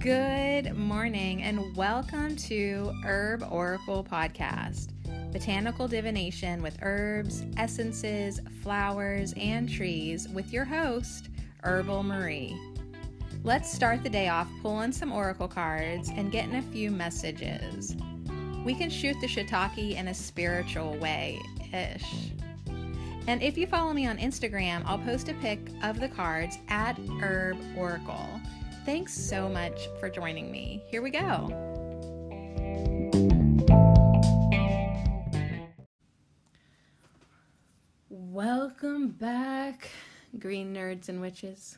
Good morning and welcome to Herb Oracle Podcast, botanical divination with herbs, essences, flowers, and trees with your host, Herbal Marie. Let's start the day off pulling some oracle cards and getting a few messages. We can shoot the shiitake in a spiritual way-ish. And if you follow me on Instagram, I'll post a pic of the cards at Herb Oracle. Thanks so much for joining me. Here we go. Welcome back, green nerds and witches.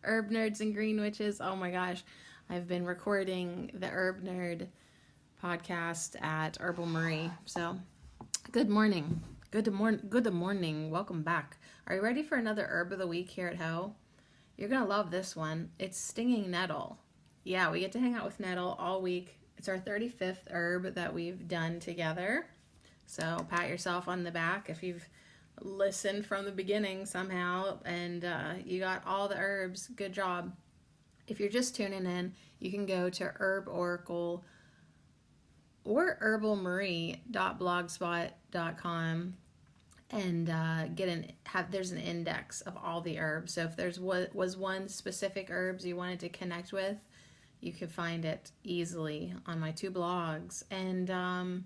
Herb nerds and green witches. Oh my gosh. I've been recording the Herb Nerd podcast at Herbal Marie. So, good morning. Good morning. Welcome back. Are you ready for another herb of the week here at Ho? You're going to love this one. It's stinging nettle. Yeah, we get to hang out with nettle all week. It's our 35th herb that we've done together. So pat yourself on the back if you've listened from the beginning somehow and you got all the herbs. Good job. If you're just tuning in, you can go to Herb Oracle or herbalmarie.blogspot.com and there's an index of all the herbs. So if there's was one specific herbs you wanted to connect with, you could find it easily on my two blogs. And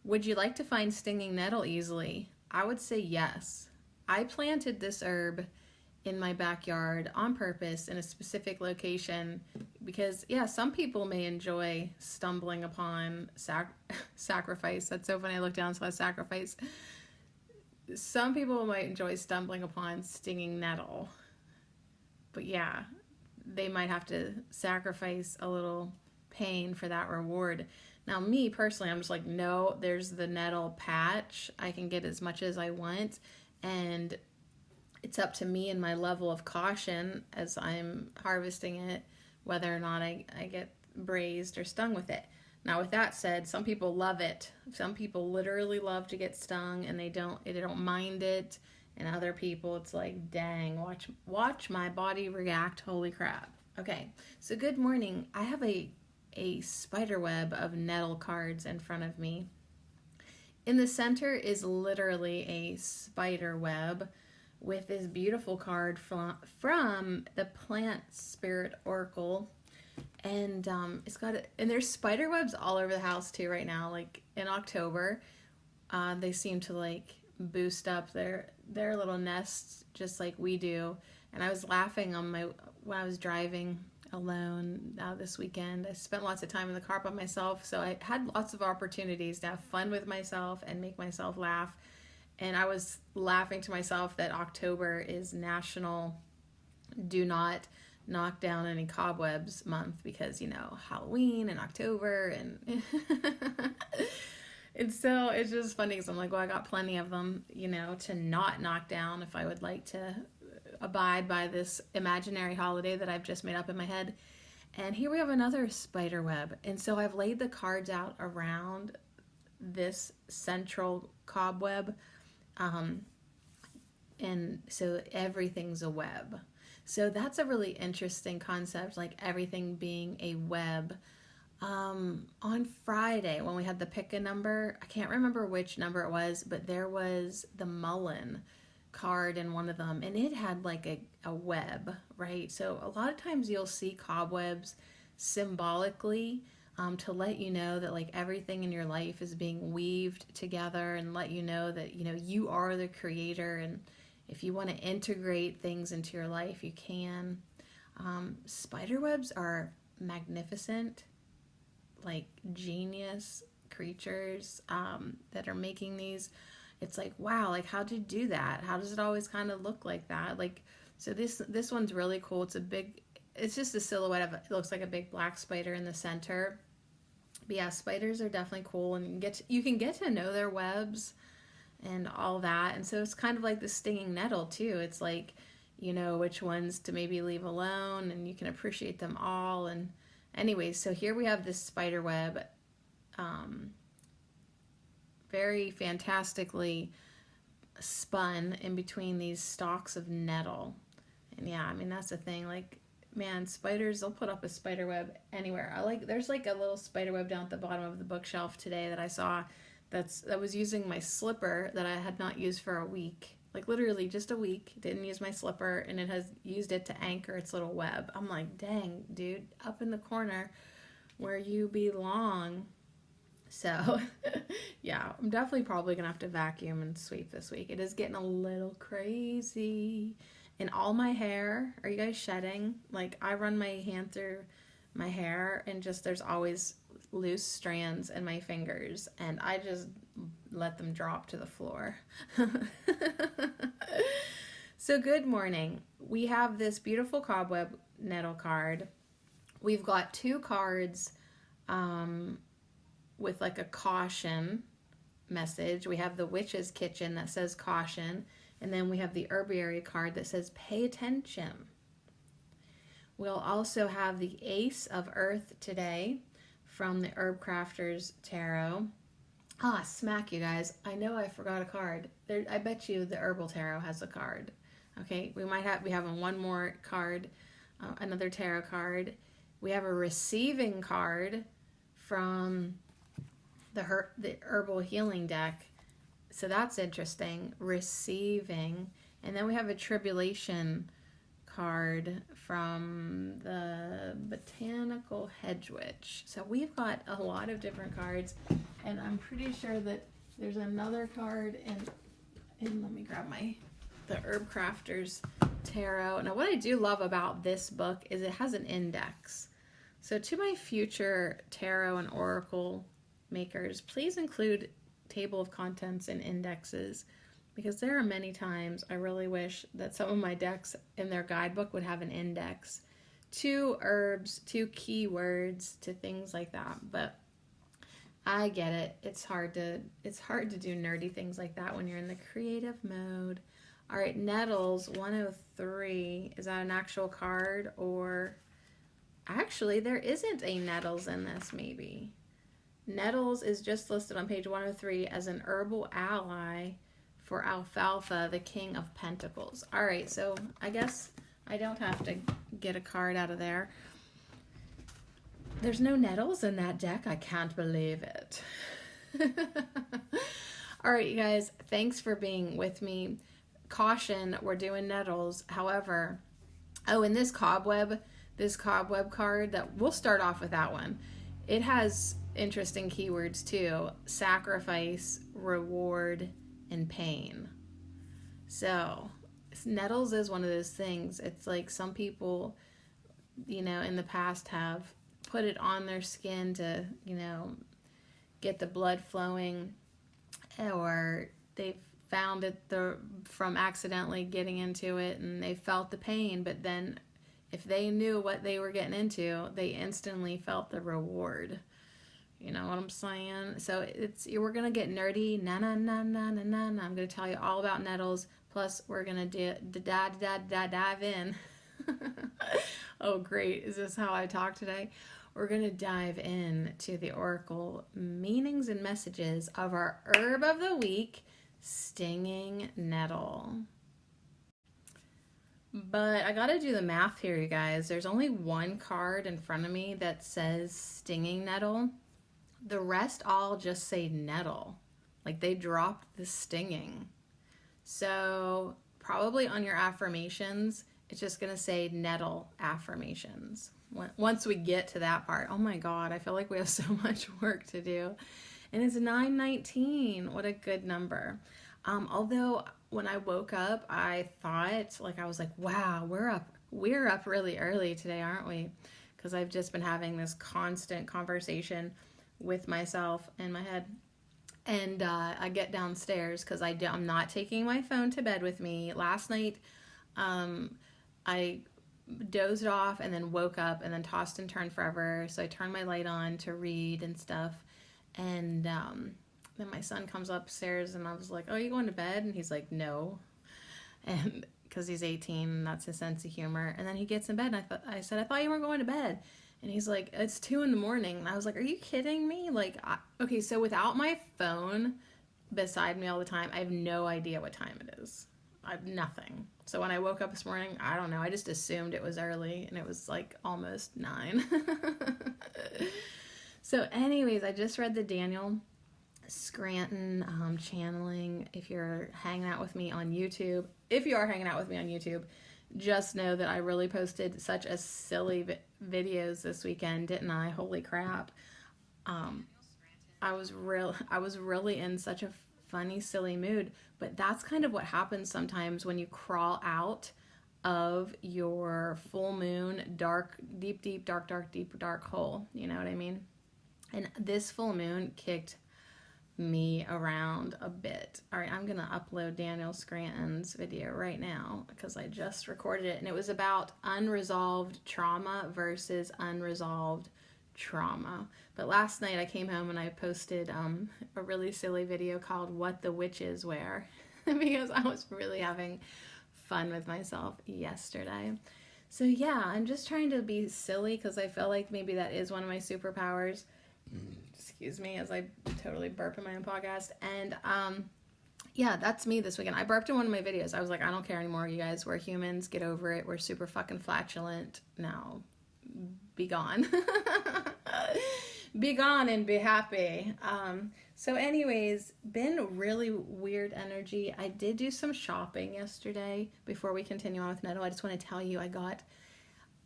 would you like to find stinging nettle easily? I would say yes. I planted this herb in my backyard on purpose in a specific location because, yeah, some people may enjoy stumbling upon sacrifice. That's so funny. I looked down and saw sacrifice. Some people might enjoy stumbling upon stinging nettle, but yeah, they might have to sacrifice a little pain for that reward. Now, me personally, I'm just like, no, there's the nettle patch. I can get as much as I want, and it's up to me and my level of caution as I'm harvesting it, whether or not I get grazed or stung with it. Now, with that said, some people love it. Some people literally love to get stung and they don't mind it. And other people, it's like, dang, watch my body react. Holy crap. Okay, so good morning. I have a spider web of nettle cards in front of me. In the center is literally a spider web with this beautiful card from the Plant Spirit Oracle. And and there's spider webs all over the house too right now. Like in October, they seem to like boost up their little nests just like we do. And I was laughing when I was driving alone this weekend. I spent lots of time in the car by myself, so I had lots of opportunities to have fun with myself and make myself laugh. And I was laughing to myself that October is National Do Not Knock Down Any Cobwebs month because, you know, Halloween and October and and so it's just funny because I'm like, well, I got plenty of them, you know, to not knock down if I would like to abide by this imaginary holiday that I've just made up in my head. And here we have another spider web. And so I've laid the cards out around this central cobweb. And so everything's a web. So that's a really interesting concept, like everything being a web. On Friday, when we had the pick a number, I can't remember which number it was, but there was the mullen card in one of them, and it had like a web, right? So a lot of times you'll see cobwebs symbolically to let you know that like everything in your life is being weaved together and let you know that, you know, you are the creator, and if you want to integrate things into your life, you can. Spider webs are magnificent, like genius creatures that are making these. It's like, wow, like how'd you do that? How does it always kind of look like that? Like, so this one's really cool. It's just a silhouette of, it looks like a big black spider in the center. But yeah, spiders are definitely cool, and you can get to know their webs and all that. And so it's kind of like the stinging nettle too. It's like, you know, which ones to maybe leave alone, and you can appreciate them all. And anyways, so here we have this spider web, very fantastically spun in between these stalks of nettle. And yeah, I mean, that's the thing, like Man, spiders, they'll put up a spider web anywhere. There's like a little spider web down at the bottom of the bookshelf today that I saw that was using my slipper that I had not used for a week. Like literally just a week. Didn't use my slipper, and it has used it to anchor its little web. I'm like, dang, dude, up in the corner where you belong. So, yeah, I'm definitely probably going to have to vacuum and sweep this week. It is getting a little crazy. And all my hair, are you guys shedding? Like, I run my hand through my hair, and just there's always loose strands in my fingers, and I just let them drop to the floor. So, good morning. We have this beautiful cobweb nettle card. We've got 2 cards with like a caution message. We have the Witch's Kitchen that says caution, and then we have the Herbiary card that says pay attention. We'll also have the Ace of Earth today from the Herb Crafters Tarot. Ah, smack, you guys. I know I forgot a card. I bet you the Herbal Tarot has a card. Okay, we have one more card, another tarot card. We have a receiving card from the Herbal Healing deck. So that's interesting. Receiving. And then we have a Tribulation card from the Botanical Hedge Witch. So we've got a lot of different cards, and I'm pretty sure that there's another card in let me grab the Herb Crafters Tarot. Now what I do love about this book is it has an index. So to my future tarot and oracle makers, please include table of contents and indexes, because there are many times I really wish that some of my decks in their guidebook would have an index to herbs, to keywords, to things like that. But I get it. It's hard to do nerdy things like that when you're in the creative mode. All right, Nettles 103. Is that an actual card, or actually there isn't a Nettles in this? Maybe. Nettles is just listed on page 103 as an herbal ally for Alfalfa, the King of Pentacles. All right, so I guess I don't have to get a card out of there. There's no Nettles in that deck. I can't believe it. All right, you guys, thanks for being with me. Caution, we're doing Nettles. However, and this cobweb card, that we'll start off with that one. It has interesting keywords too: sacrifice, reward, and pain. So Nettles is one of those things. It's like some people, in the past have put it on their skin to, get the blood flowing, or they've found it from accidentally getting into it and they felt the pain, but then if they knew what they were getting into, they instantly felt the reward. You know what I'm saying? So we're going to get nerdy. I'm going to tell you all about Nettles. Plus, we're going to dive in. Oh, great. Is this how I talk today? We're going to dive in to the oracle meanings and messages of our herb of the week, stinging nettle. But I gotta do the math here, you guys. There's only one card in front of me that says stinging nettle. The rest all just say nettle. Like they dropped the stinging. So probably on your affirmations, it's just gonna say nettle affirmations. Once we get to that part. Oh my God, I feel like we have so much work to do. And it's 9:19. What a good number. Although when I woke up, I thought, I was like, wow, we're up really early today, aren't we? Because I've just been having this constant conversation with myself in my head. And I get downstairs because I'm not taking my phone to bed with me. Last night, I dozed off and then woke up and then tossed and turned forever. So I turned my light on to read and stuff. And then my son comes upstairs and I was like, oh, you going to bed? And he's like, no. And because he's 18 and that's his sense of humor. And then he gets in bed and I said, I thought you weren't going to bed. And he's like, it's 2 a.m. And I was like, are you kidding me? Okay, so without my phone beside me all the time, I have no idea what time it is. nothing. So when I woke up this morning, I don't know, I just assumed it was early, and it was like almost 9. So anyways, I just read the Daniel Scranton channeling. If you're hanging out with me on YouTube, just know that I really posted such a silly videos this weekend, didn't I? Holy crap. I was really in such a funny, silly mood, but that's kind of what happens sometimes when you crawl out of your full moon, deep, dark hole. You know what I mean? And this full moon kicked me around a bit. All right, I'm gonna upload Daniel Scranton's video right now because I just recorded it, and it was about unresolved trauma versus unresolved trauma. But last night I came home and I posted a really silly video called "What the Witches Wear" because I was really having fun with myself yesterday. So yeah, I'm just trying to be silly because I feel like maybe that is one of my superpowers. Excuse me as I totally burp in my own podcast. And yeah, that's me this weekend. I burped in one of my videos. I was like, I don't care anymore, you guys. We're humans. Get over it. We're super fucking flatulent. Now, be gone. Be gone and be happy. So anyways, been really weird energy. I did do some shopping yesterday. Before we continue on with Nettle, I just want to tell you I got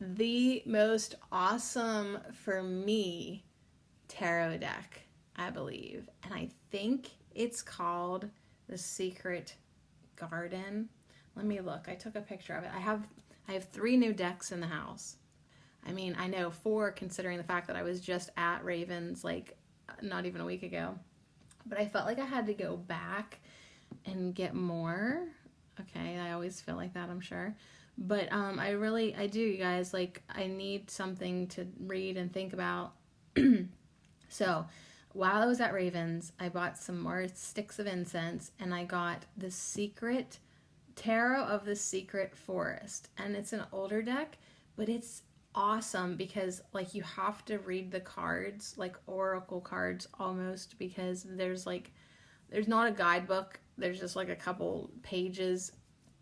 the most awesome, for me, tarot deck, I believe. And I think it's called The Secret Garden. Let me look. I took a picture of it. I have 3 new decks in the house. I mean, I know 4 considering the fact that I was just at Ravens like not even a week ago. But I felt like I had to go back and get more. Okay, I always feel like that, I'm sure. But I do, you guys. Like, I need something to read and think about. So while I was at Ravens, I bought some more sticks of incense, and I got the Secret Tarot of the Secret Forest. And it's an older deck, but it's awesome because like you have to read the cards, like oracle cards almost, because there's not a guidebook. There's just like a couple pages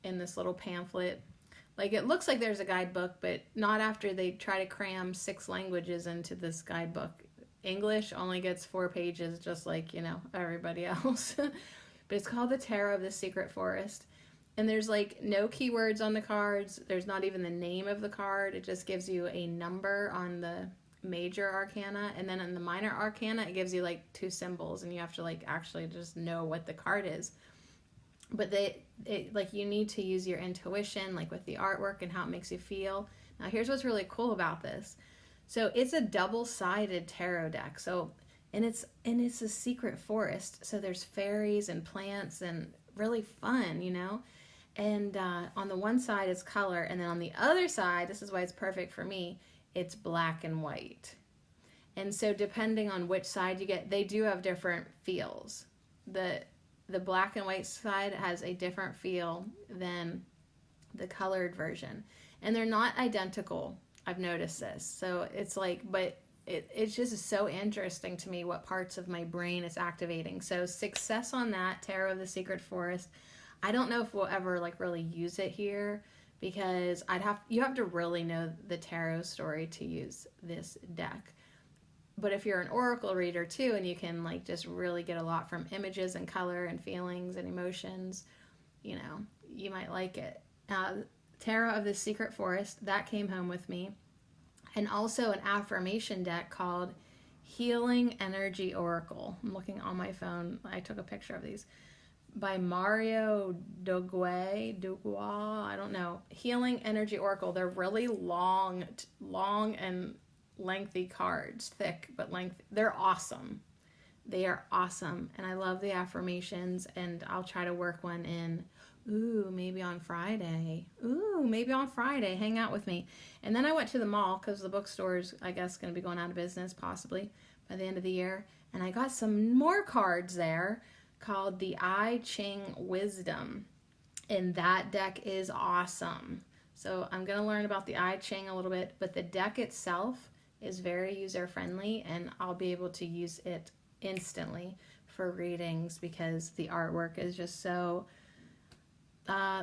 in this little pamphlet. Like, it looks like there's a guidebook, but not after they try to cram 6 languages into this guidebook. English only gets 4 pages, just like, you know, everybody else. But it's called the Tarot of the Secret Forest. And there's like no keywords on the cards. There's not even the name of the card. It just gives you a number on the major arcana. And then in the minor arcana, it gives you like 2 symbols. And you have to like actually just know what the card is. But like you need to use your intuition, like with the artwork and how it makes you feel. Now here's what's really cool about this. So it's a double-sided tarot deck. So and it's a secret forest. So there's fairies and plants and really fun, you know. And on the one side is color, and then on the other side, this is why it's perfect for me, it's black and white. And so depending on which side you get, they do have different feels. The black and white side has a different feel than the colored version. And they're not identical. I've noticed this. So it's like, but it's just so interesting to me what parts of my brain it's activating. So success on that, Tarot of the Secret Forest. I don't know if we'll ever like really use it here because you have to really know the tarot story to use this deck. But if you're an oracle reader too, and you can like just really get a lot from images and color and feelings and emotions, you know, you might like it. Tarot of the Secret Forest, that came home with me. And also an affirmation deck called Healing Energy Oracle. I'm looking on my phone. I took a picture of these. By Mario Duguay, I don't know. Healing Energy Oracle. They're really long and lengthy cards. Thick, but lengthy. They're awesome. They are awesome. And I love the affirmations, and I'll try to work one in. Maybe on Friday. Hang out with me. And then I went to the mall because the bookstore's, I guess, going to be going out of business possibly by the end of the year. And I got some more cards there called the I Ching Wisdom. And that deck is awesome. So I'm going to learn about the I Ching a little bit. But the deck itself is very user-friendly, and I'll be able to use it instantly for readings because the artwork is just so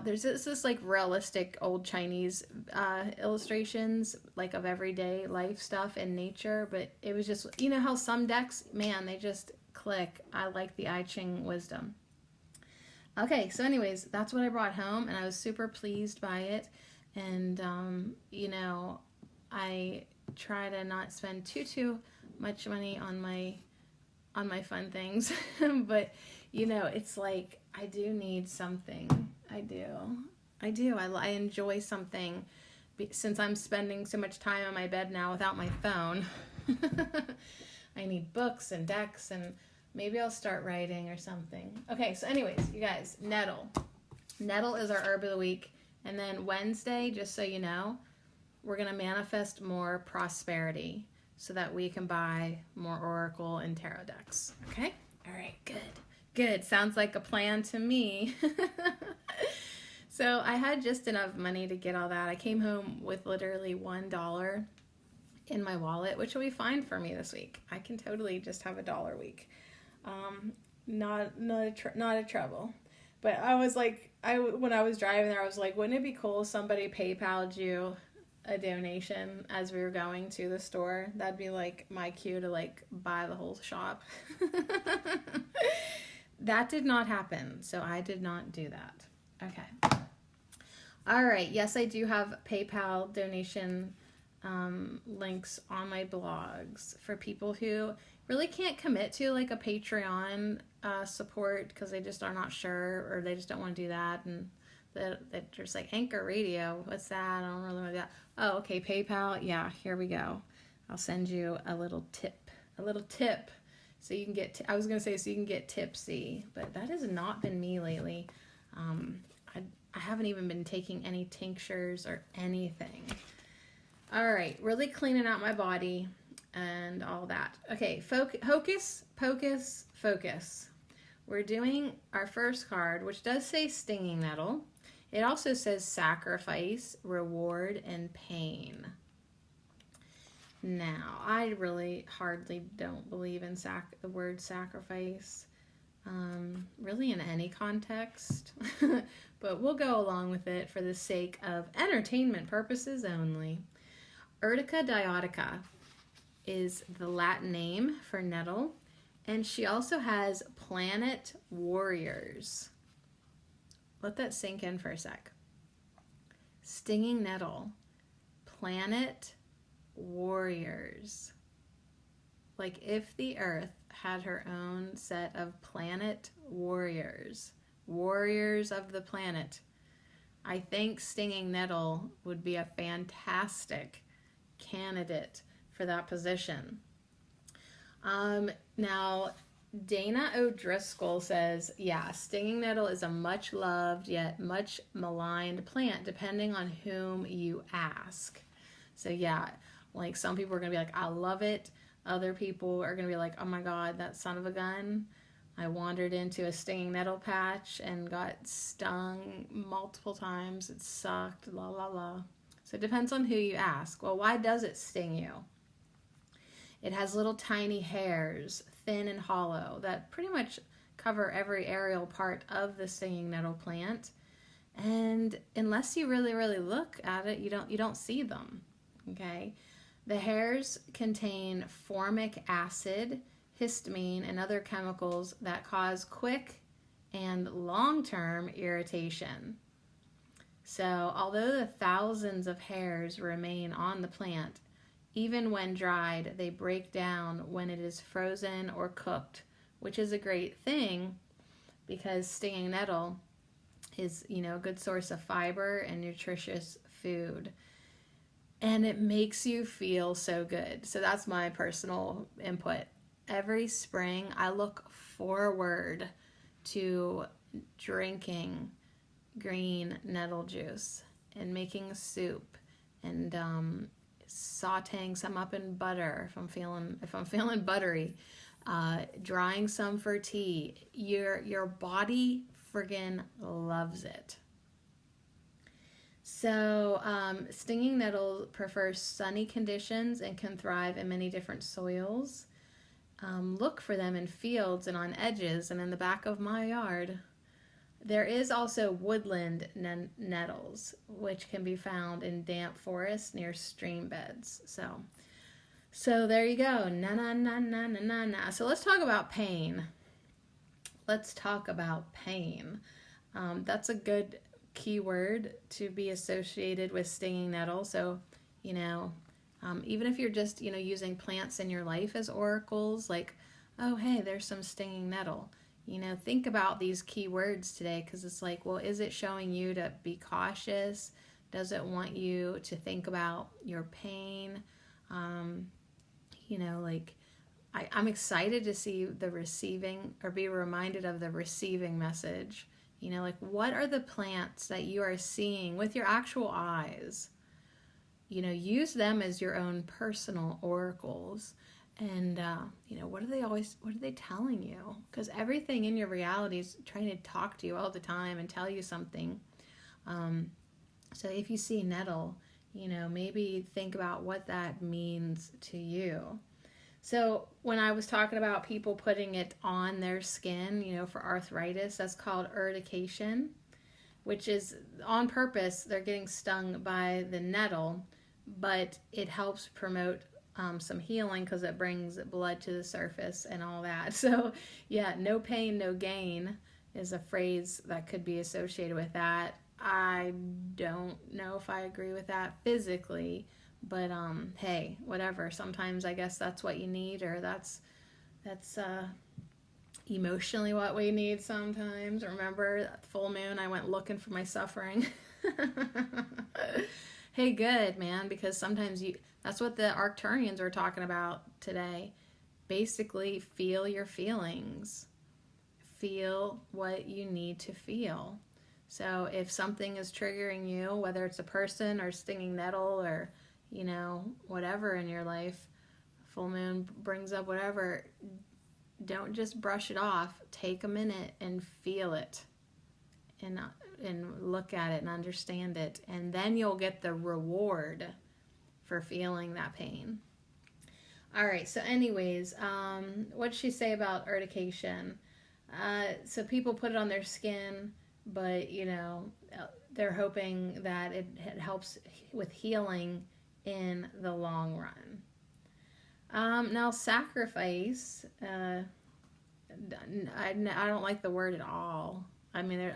there's this like realistic old Chinese illustrations like of everyday life stuff in nature, but it was just, you know how some decks, man, they just click. I like the I Ching wisdom. Okay, so anyways, that's what I brought home, and I was super pleased by it. And you know, I try to not spend too much money on my fun things, but you know, it's like I do need something. I do. I enjoy something since I'm spending so much time on my bed now without my phone. I need books and decks, and maybe I'll start writing or something. Okay, so anyways, you guys, nettle. Nettle is our herb of the week. And then Wednesday, just so you know, we're going to manifest more prosperity so that we can buy more oracle and tarot decks. Okay? All right, good. Good. Sounds like a plan to me. So I had just enough money to get all that. I came home with literally $1 in my wallet, which will be fine for me this week. I can totally just have $1 a week. Not a trouble. But I was like, when I was driving there, I was like, wouldn't it be cool if somebody PayPal'd you a donation as we were going to the store? That'd be like my cue to like buy the whole shop. That did not happen, so I did not do that. Okay. All right. Yes, I do have PayPal donation links on my blogs for people who really can't commit to like a Patreon support because they just are not sure, or they just don't want to do that, and they're just like, Anchor Radio, what's that? I don't really want to do that. Oh, okay, PayPal. Yeah, here we go. I'll send you a little tip. So you can get, I was going to say so you can get tipsy, but that has not been me lately. I haven't even been taking any tinctures or anything. All right, really cleaning out my body and all that. Okay, hocus pocus focus. We're doing our first card, which does say stinging nettle. It also says sacrifice, reward, and pain. Now, I really hardly don't believe in the word sacrifice, really in any context, but we'll go along with it for the sake of entertainment purposes only. Urtica dioica is the Latin name for nettle, and she also has planet warriors. Let that sink in for a sec. Stinging nettle, planet warriors. Like if the earth had her own set of planet warriors, warriors of the planet, I think stinging nettle would be a fantastic candidate for that position. Now, Dana O'Driscoll says, yeah, stinging nettle is a much loved yet much maligned plant depending on whom you ask. So yeah, like some people are going to be like, I love it. Other people are going to be like, oh my God, that son of a gun. I wandered into a stinging nettle patch and got stung multiple times. It sucked, la la la. So it depends on who you ask. Well, why does it sting you? It has little tiny hairs, thin and hollow, that pretty much cover every aerial part of the stinging nettle plant. And unless you really, really look at it, you don't see them. Okay? The hairs contain formic acid, histamine, and other chemicals that cause quick and long-term irritation. So, although the thousands of hairs remain on the plant, even when dried, they break down when it is frozen or cooked, which is a great thing because stinging nettle is, a good source of fiber and nutritious food. And it makes you feel so good. So that's my personal input. Every spring, I look forward to drinking green nettle juice and making soup and sauteing some up in butter if I'm feeling buttery, drying some for tea. Your body friggin' loves it. So stinging nettle prefers sunny conditions and can thrive in many different soils. Look for them in fields and on edges and in the back of my yard. There is also woodland nettles, which can be found in damp forests near stream beds. So there you go. Na na na na na na na. So let's talk about pain. Let's talk about pain. That's a good keyword to be associated with stinging nettle. So, you know, even if you're just, using plants in your life as oracles, like, oh, hey, there's some stinging nettle. Think about these key words today, because it's like, well, is it showing you to be cautious? Does it want you to think about your pain? I'm excited to see the receiving, or be reminded of the receiving message. What are the plants that you are seeing with your actual eyes? Use them as your own personal oracles. And, what are they telling you? Because everything in your reality is trying to talk to you all the time and tell you something. So if you see nettle, maybe think about what that means to you. So when I was talking about people putting it on their skin, for arthritis, that's called urtication, which is on purpose. They're getting stung by the nettle, but it helps promote some healing, because it brings blood to the surface and all that. So yeah, no pain, no gain is a phrase that could be associated with that. I don't know if I agree with that physically, but hey, whatever. Sometimes I guess that's what you need, or that's emotionally what we need sometimes. Remember that full moon, I went looking for my suffering. Hey, good, man, because sometimes that's what the Arcturians are talking about today. Basically, feel your feelings. Feel what you need to feel. So if something is triggering you, whether it's a person or stinging nettle or, whatever in your life, full moon brings up whatever, don't just brush it off. Take a minute and feel it. And look at it and understand it, and then you'll get the reward for feeling that pain. All right, so anyways, what did she say about urtication? So people put it on their skin, but they're hoping that it helps with healing in the long run. Now sacrifice, I don't like the word at all. I mean,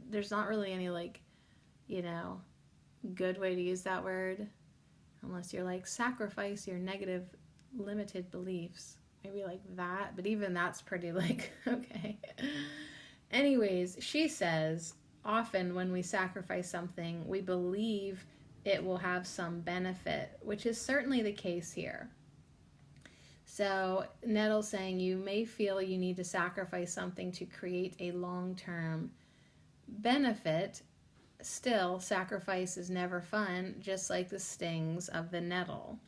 there's not really any good way to use that word, unless you're like, sacrifice your negative limited beliefs, maybe like that, but even that's pretty okay. Anyways, she says, often when we sacrifice something, we believe it will have some benefit, which is certainly the case here. So Nettle's saying you may feel you need to sacrifice something to create a long-term benefit. Still, sacrifice is never fun, just like the stings of the nettle.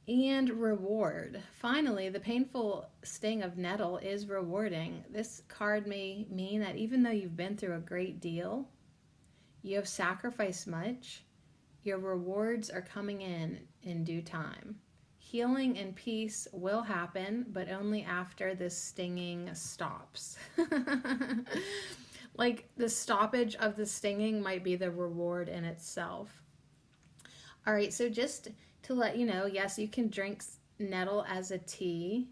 And reward. Finally, the painful sting of nettle is rewarding. This card may mean that even though you've been through a great deal, you have sacrificed much, your rewards are coming in due time. Healing and peace will happen, but only after the stinging stops. Like the stoppage of the stinging might be the reward in itself. All right, so just to let you know, yes, you can drink nettle as a tea.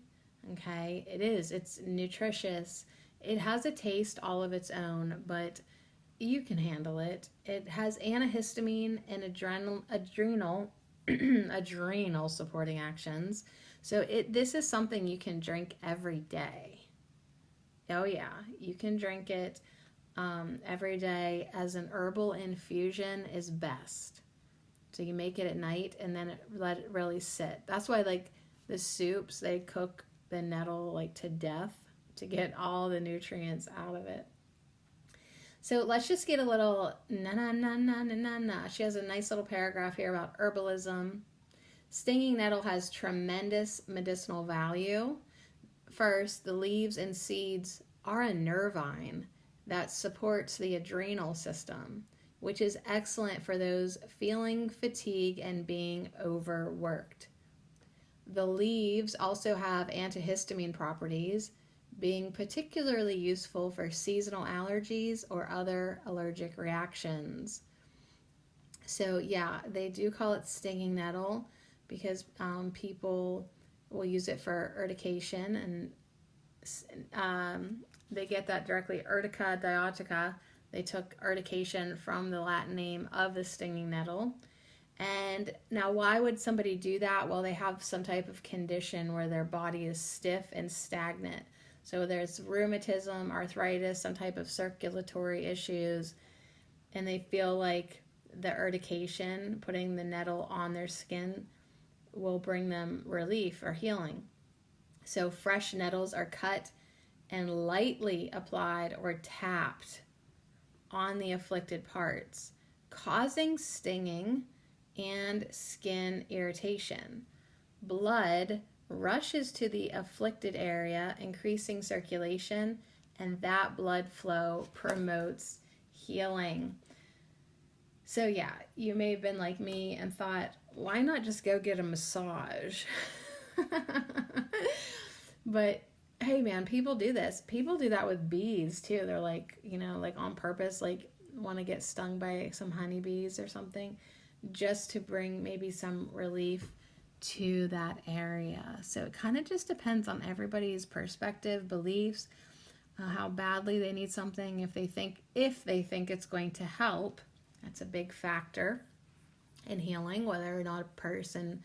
Okay, it's nutritious. It has a taste all of its own, but you can handle it. It has antihistamine and adrenal supporting actions. So this is something you can drink every day. Oh yeah, you can drink it every day as an herbal infusion is best. So you make it at night and then let it really sit. That's why the soups, they cook the nettle to death to get all the nutrients out of it. So let's just get a little na. She has a nice little paragraph here about herbalism. Stinging nettle has tremendous medicinal value. First, the leaves and seeds are a nervine that supports the adrenal system, which is excellent for those feeling fatigue and being overworked. The leaves also have antihistamine properties, being particularly useful for seasonal allergies or other allergic reactions. So yeah, they do call it stinging nettle because people will use it for urtication, and they get that directly. Urtica dioica. They took urtication from the Latin name of the stinging nettle. And now, why would somebody do that? Well, they have some type of condition where their body is stiff and stagnant. So there's rheumatism, arthritis, some type of circulatory issues, and they feel like the urtication, putting the nettle on their skin, will bring them relief or healing. So fresh nettles are cut and lightly applied or tapped on the afflicted parts, causing stinging and skin irritation. Blood rushes to the afflicted area, increasing circulation, and that blood flow promotes healing. So yeah, you may have been like me and thought, why not just go get a massage? But hey man, people do this. People do that with bees too. They're like, like on purpose, like want to get stung by some honeybees or something, just to bring maybe some relief to that area. So it kind of just depends on everybody's perspective, beliefs, how badly they need something. If they think it's going to help, that's a big factor in healing, whether or not a person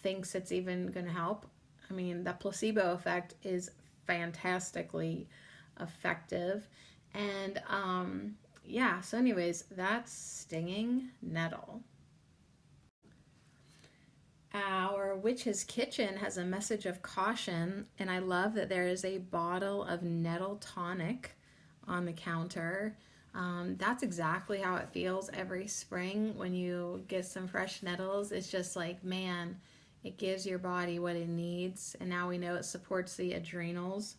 thinks it's even going to help. I mean, the placebo effect is fantastically effective. And so anyways, that's stinging nettle. Our witch's kitchen has a message of caution, and I love that there is a bottle of nettle tonic on the counter. That's exactly how it feels every spring when you get some fresh nettles. It's just like, man, it gives your body what it needs, and now we know it supports the adrenals.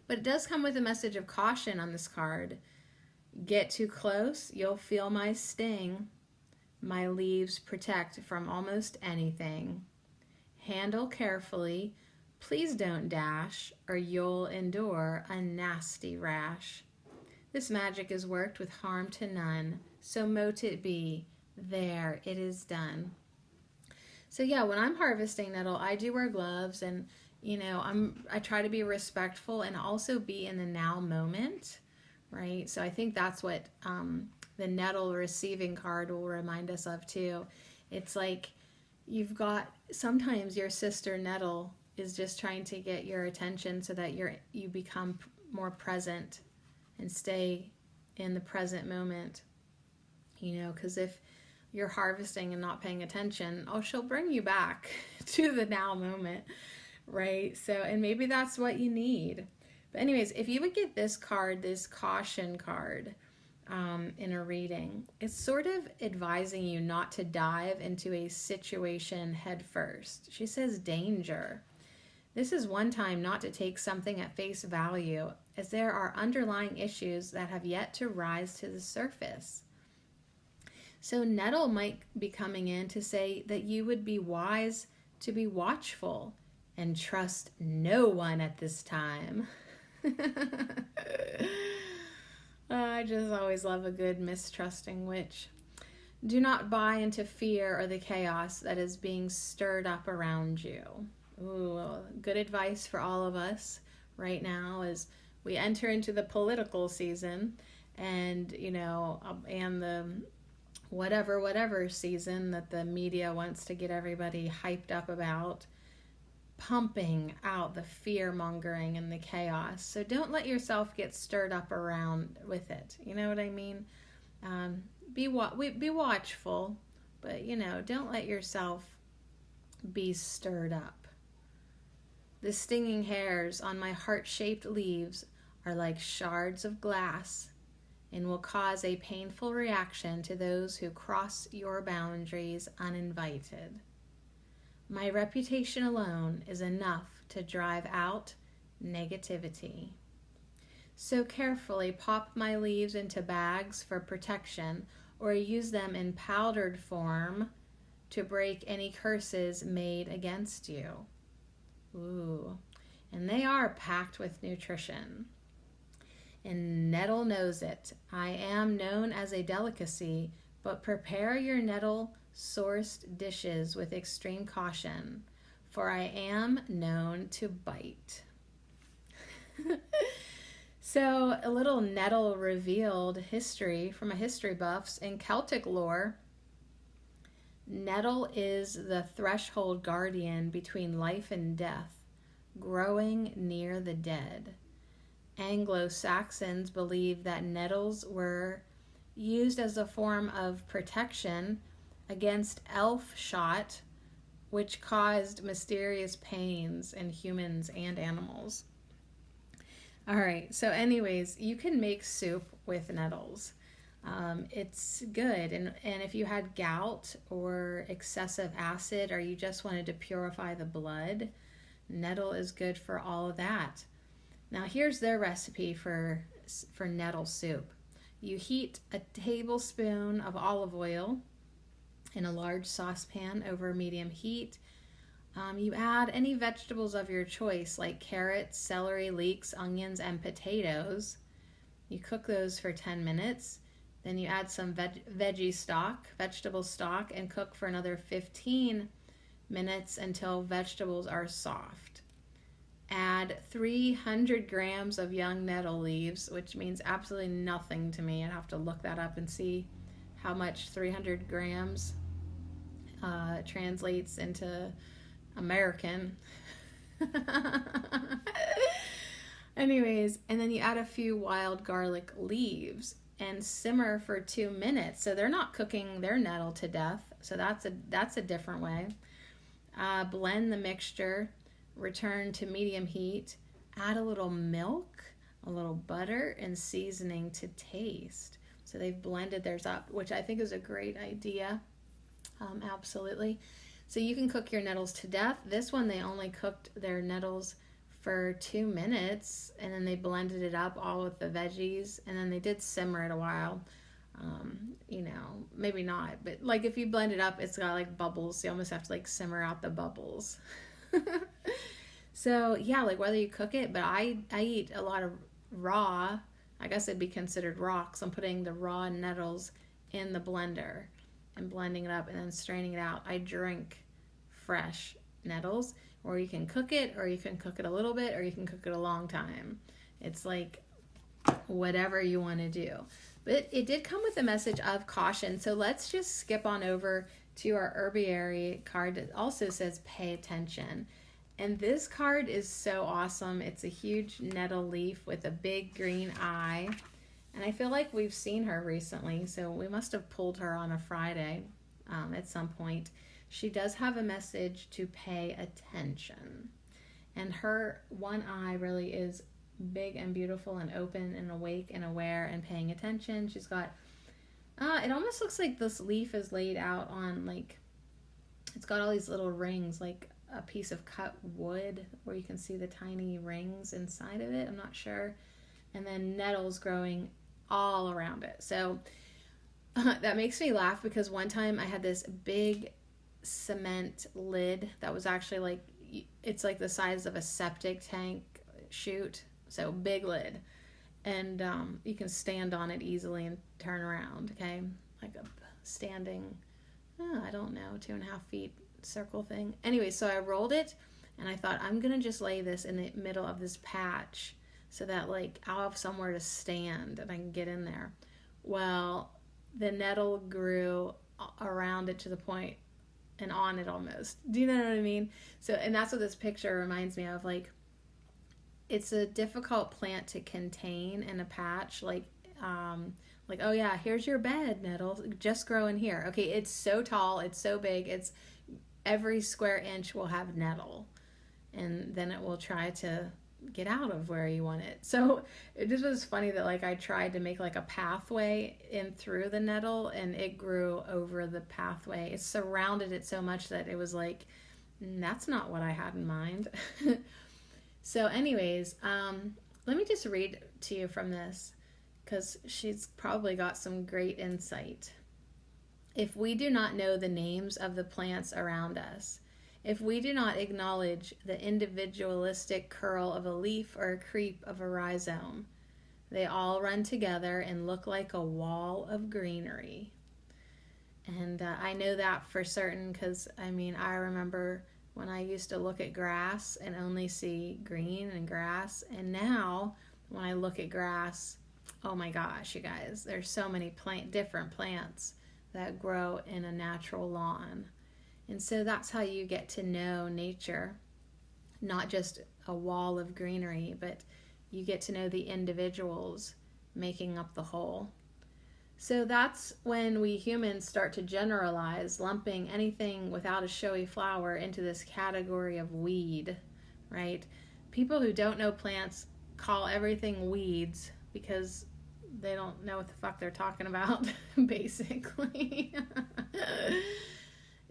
But it does come with a message of caution on this card. Get too close, you'll feel my sting. My leaves protect from almost anything. Handle carefully, please don't dash, or you'll endure a nasty rash. This magic is worked with harm to none, so mote it be, there it is done. So yeah, when I'm harvesting nettle, I do wear gloves, and I try to be respectful and also be in the now moment, right? So I think that's what the nettle receiving card will remind us of too. It's like sometimes your sister nettle is just trying to get your attention so that you become more present and stay in the present moment, because if you're harvesting and not paying attention, she'll bring you back to the now moment, right? So, and maybe that's what you need. But anyways, if you would get this card, this caution card, in a reading, it's sort of advising you not to dive into a situation head first. She says danger. This is one time not to take something at face value, as there are underlying issues that have yet to rise to the surface. So nettle might be coming in to say that you would be wise to be watchful and trust no one at this time. I just always love a good mistrusting witch. Do not buy into fear or the chaos that is being stirred up around you. Ooh, good advice for all of us right now as we enter into the political season, and and the whatever season that the media wants to get everybody hyped up about, pumping out the fear mongering and the chaos. So don't let yourself get stirred up around with it. You know what I mean? Be watchful, but don't let yourself be stirred up. The stinging hairs on my heart-shaped leaves are like shards of glass and will cause a painful reaction to those who cross your boundaries uninvited. My reputation alone is enough to drive out negativity. So carefully pop my leaves into bags for protection, or use them in powdered form to break any curses made against you. Ooh. and they are packed with nutrition. And nettle knows it. I am known as a delicacy, but prepare your nettle-sourced dishes with extreme caution, for I am known to bite. So a little nettle revealed history from a history buffs. In Celtic lore, nettle is the threshold guardian between life and death, growing near the dead. Anglo-Saxons believed that nettles were used as a form of protection against elf shot, which caused mysterious pains in humans and animals. All right, so anyways, you can make soup with nettles. It's good, and if you had gout or excessive acid, or you just wanted to purify the blood, nettle is good for all of that. Now here's their recipe for nettle soup. You heat a tablespoon of olive oil in a large saucepan over medium heat. You add any vegetables of your choice, like carrots, celery, leeks, onions, and potatoes. You cook those for 10 minutes. Then you add some vegetable stock, and cook for another 15 minutes until vegetables are soft. Add 300 grams of young nettle leaves, which means absolutely nothing to me. I'd have to look that up and see how much 300 grams translates into American. Anyways, and then you add a few wild garlic leaves and simmer for 2 minutes. So they're not cooking their nettle to death. So that's a different way. Blend the mixture, return to medium heat, add a little milk, a little butter, and seasoning to taste. So they've blended theirs up, which I think is a great idea. Absolutely. So you can cook your nettles to death. This one, they only cooked their nettles for 2 minutes, and then they blended it up all with the veggies, and then they did simmer it a while. Maybe not, but like if you blend it up, it's got like bubbles. So you almost have to like simmer out the bubbles. So yeah, like whether you cook it, but I eat a lot of raw. I guess it'd be considered raw, because I'm putting the raw nettles in the blender and blending it up and then straining it out. I drink fresh nettles, or you can cook it, or you can cook it a little bit, or you can cook it a long time. It's like whatever you want to do. But it did come with a message of caution. So let's just skip on over to our herbiary card that also says pay attention. And this card is so awesome. It's a huge nettle leaf with a big green eye. And I feel like we've seen her recently, so we must have pulled her on a Friday at some point. She does have a message to pay attention. And her one eye really is big and beautiful and open and awake and aware and paying attention. She's got, it almost looks like this leaf is laid out on like, it's got all these little rings, like a piece of cut wood where you can see the tiny rings inside of it. I'm not sure. And then nettles growing all around it. So that makes me laugh, because one time I had this big cement lid that was actually like, it's like the size of a septic tank chute. So big lid. And you can stand on it easily and turn around, okay? Like a standing, I don't know, 2.5 feet circle thing. Anyway, so I rolled it, and I thought, I'm going to just lay this in the middle of this patch so that like I'll have somewhere to stand and I can get in there. Well, the nettle grew around it to the point and on it almost. Do you know what I mean? So, and that's what this picture reminds me of. Like, it's a difficult plant to contain in a patch. Like, oh yeah, here's your bed, nettle. Just grow in here. Okay, it's so tall, it's so big, it's every square inch will have nettle, and then it will try to get out of where you want it. So it just was funny that like I tried to make like a pathway in through the nettle, and it grew over the pathway. It surrounded it so much that it was like, that's not what I had in mind. So anyways, let me just read to you from this, because she's probably got some great insight. If we do not know the names of the plants around us, If we do not acknowledge the individualistic curl of a leaf or a creep of a rhizome, they all run together and look like a wall of greenery. And I know that for certain because, I mean, I remember when I used to look at grass and only see green and grass. And now when I look at grass, oh my gosh, you guys, there's so many different plants that grow in a natural lawn. And so that's how you get to know nature, not just a wall of greenery, but you get to know the individuals making up the whole. So that's when we humans start to generalize, lumping anything without a showy flower into this category of weed, right? People who don't know plants call everything weeds because they don't know what the fuck they're talking about, basically.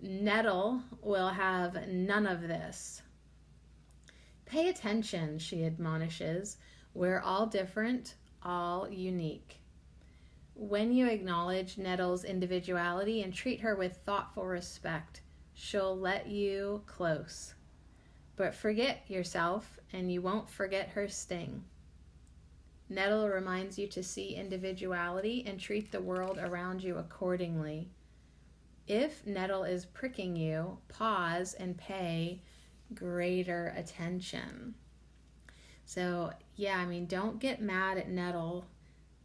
Nettle will have none of this. Pay attention, she admonishes. We're all different, all unique. When you acknowledge Nettle's individuality and treat her with thoughtful respect, she'll let you close. But forget yourself, and you won't forget her sting. Nettle reminds you to see individuality and treat the world around you accordingly. If Nettle is pricking you, pause and pay greater attention. So, yeah, I mean, don't get mad at Nettle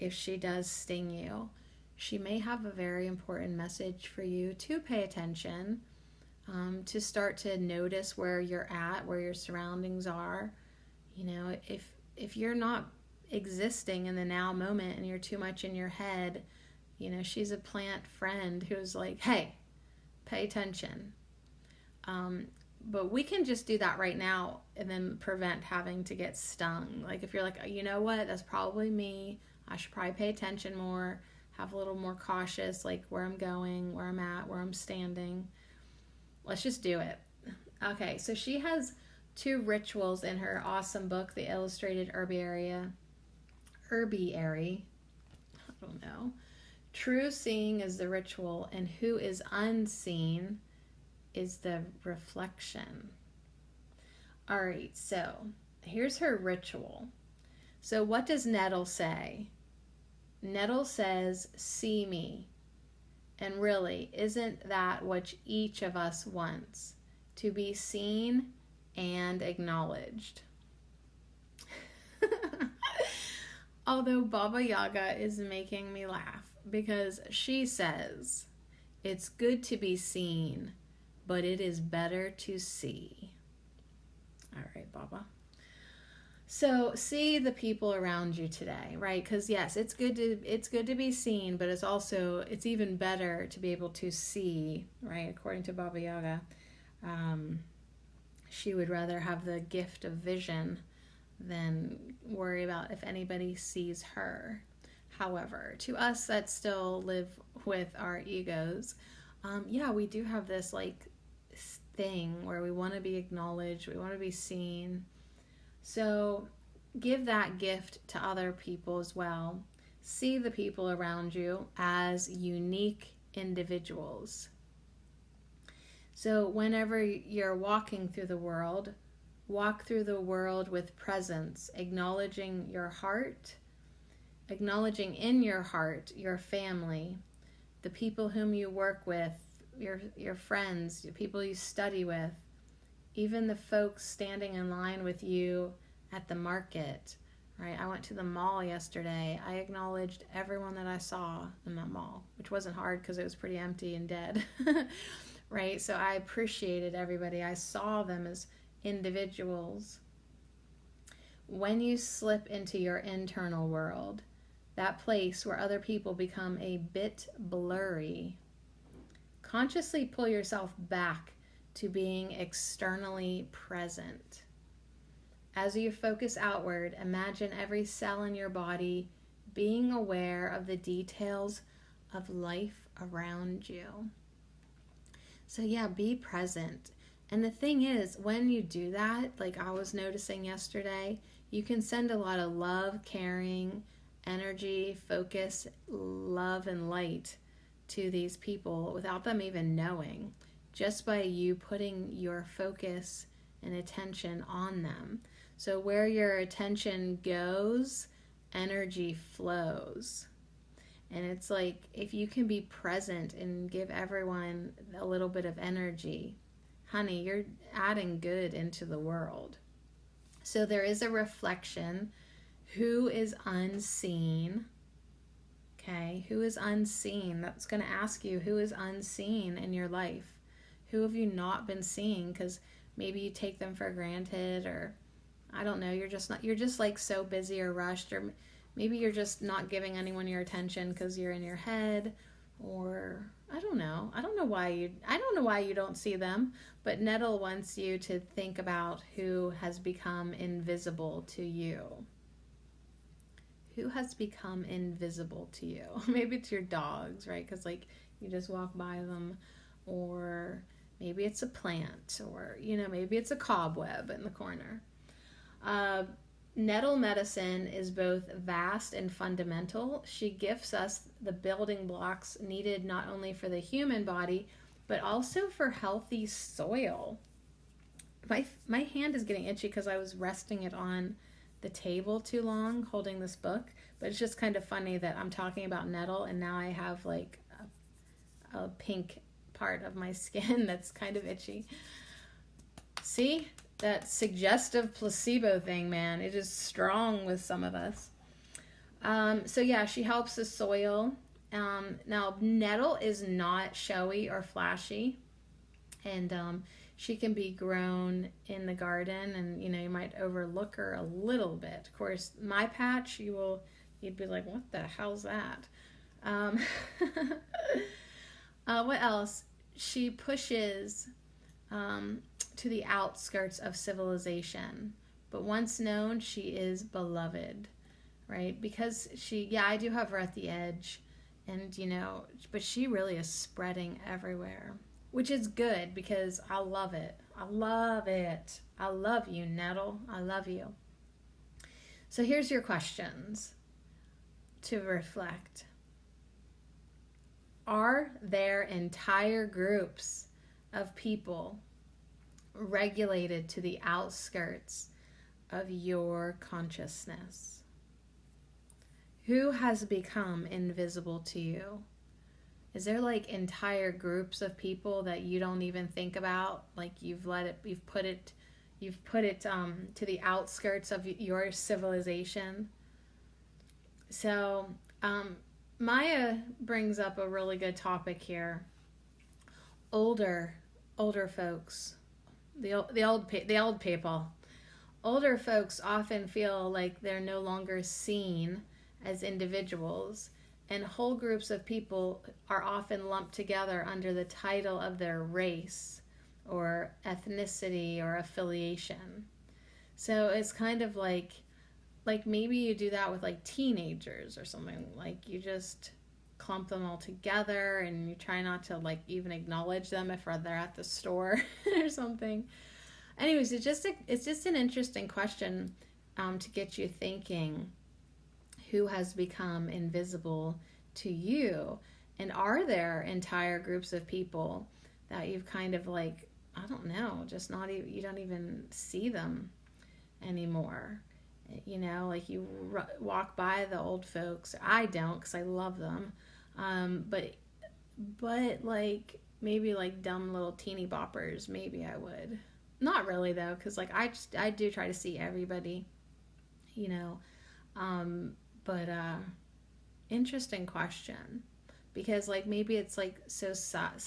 if she does sting you. She may have a very important message for you to pay attention, to start to notice where you're at, where your surroundings are. You know, if you're not existing in the now moment and you're too much in your head, you know, she's a plant friend who's like, hey, pay attention. But we can just do that right now and then prevent having to get stung. Like if you're like, you know what, that's probably me. I should probably pay attention more, have a little more cautious, like where I'm going, where I'm at, where I'm standing. Let's just do it. Okay, so she has 2 rituals in her awesome book, The Illustrated Herbiary. I don't know. True seeing is the ritual, and who is unseen is the reflection. All right, so here's her ritual. So what does Nettle say? Nettle says, see me. And really, isn't that what each of us wants? To be seen and acknowledged. Although Baba Yaga is making me laugh because she says, it's good to be seen, but it is better to see. All right, Baba. So see the people around you today, right? Because yes, it's good to be seen, but it's even better to be able to see, right? According to Baba Yaga, she would rather have the gift of vision than worry about if anybody sees her. However, to us that still live with our egos, we do have this like thing where we want to be acknowledged, we want to be seen. So give that gift to other people as well. See the people around you as unique individuals. So whenever you're walking through the world, walk through the world with presence, acknowledging your heart, acknowledging in your heart your family, the people whom you work with, your friends, the people you study with, even the folks standing in line with you at the market, right? I went to the mall yesterday. I acknowledged everyone that I saw in that mall, which wasn't hard because it was pretty empty and dead, right? So I appreciated everybody. I saw them as individuals. When you slip into your internal world, that place where other people become a bit blurry, consciously pull yourself back to being externally present. As you focus outward, imagine every cell in your body being aware of the details of life around you. So yeah, be present. And the thing is, when you do that, like I was noticing yesterday, you can send a lot of love, caring, energy, focus, love, and light to these people without them even knowing. just by you putting your focus and attention on them. So where your attention goes, energy flows. And it's like, if you can be present and give everyone a little bit of energy, honey, you're adding good into the world. So there is a reflection. Who is unseen? Okay, who is unseen? That's going to ask you, who is unseen in your life? Who have you not been seeing? Because maybe you take them for granted, or I don't know, you're just like so busy or rushed, or maybe you're just not giving anyone your attention because you're in your head, or I don't know why you don't see them. But Nettle wants you to think about who has become invisible to you. Who has become invisible to you? Maybe it's your dogs, right? Because like you just walk by them, or maybe it's a plant, or maybe it's a cobweb in the corner. Nettle medicine is both vast and fundamental. She gifts us the building blocks needed not only for the human body, but also for healthy soil. My hand is getting itchy because I was resting it on the table too long holding this book, but it's just kind of funny that I'm talking about nettle and now I have like a pink part of my skin that's kind of itchy. See? That suggestive placebo thing, man, it is strong with some of us. So yeah, she helps the soil. Now, nettle is not showy or flashy, and she can be grown in the garden, and you might overlook her a little bit. Of course, my patch, you'd be like, what the hell's that? What else? She pushes to the outskirts of civilization, but once known, she is beloved, right? Because I do have her at the edge, and but she really is spreading everywhere, which is good because I love it. I love it. I love you, Nettle. I love you. So here's your questions to reflect. Are there entire groups of people regulated to the outskirts of your consciousness? Who has become invisible to you? Is there like entire groups of people that you don't even think about? Like you've put it to the outskirts of your civilization. So Maya brings up a really good topic here. Older folks, the old people. Older folks often feel like they're no longer seen as individuals, and whole groups of people are often lumped together under the title of their race or ethnicity or affiliation. So it's kind of like maybe you do that with like teenagers or something, like you just clump them all together and you try not to like even acknowledge them if they're at the store or something. Anyways, it's just an interesting question to get you thinking. Who has become invisible to you? And are there entire groups of people that you've kind of like, I don't know, just not even, you don't even see them anymore? Like you walk by the old folks. I don't, because I love them. But like maybe like dumb little teeny boppers, maybe I would. Not really though, because like I do try to see everybody, But interesting question, because like maybe it's like society,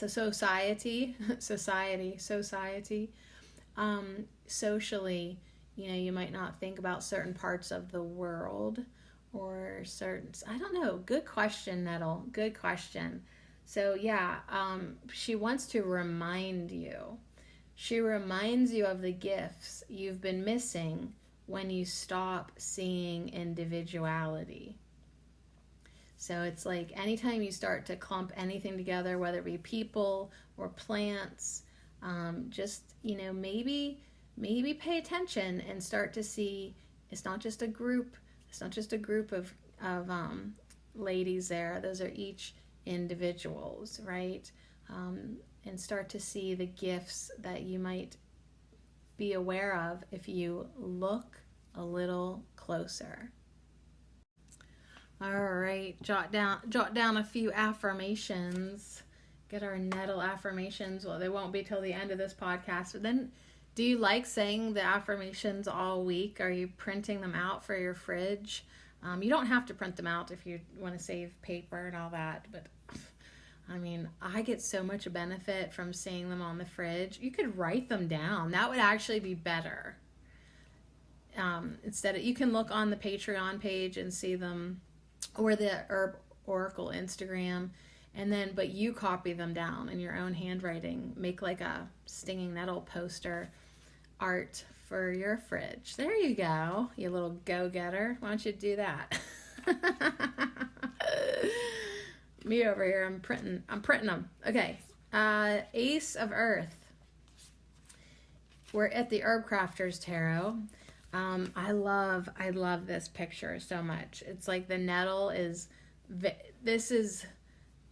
socially, you might not think about certain parts of the world or certain, I don't know. Good question, Nettle. Good question. So yeah, she wants to remind you. She reminds you of the gifts you've been missing when you stop seeing individuality. So it's like anytime you start to clump anything together, whether it be people or plants, just, maybe pay attention and start to see it's not just a group. It's not just a group of ladies there. Those are each individuals, right? and start to see the gifts that you might be aware of if you look a little closer. All right, jot down a few affirmations. Get our nettle affirmations. Well, they won't be till the end of this podcast. But then, do you like saying the affirmations all week? Are you printing them out for your fridge? You don't have to print them out if you want to save paper and all that. But I mean, I get so much benefit from seeing them on the fridge. You could write them down. That would actually be better. Instead of, you can look on the Patreon page and see them, or the Herb Oracle Instagram, and then, but you copy them down in your own handwriting. Make like a stinging nettle poster art for your fridge. There you go, you little go-getter. Why don't you do that? Me over here, I'm printing them. Okay, Ace of Earth. We're at the Herb Crafters Tarot. I love this picture so much. It's like the nettle is, this is,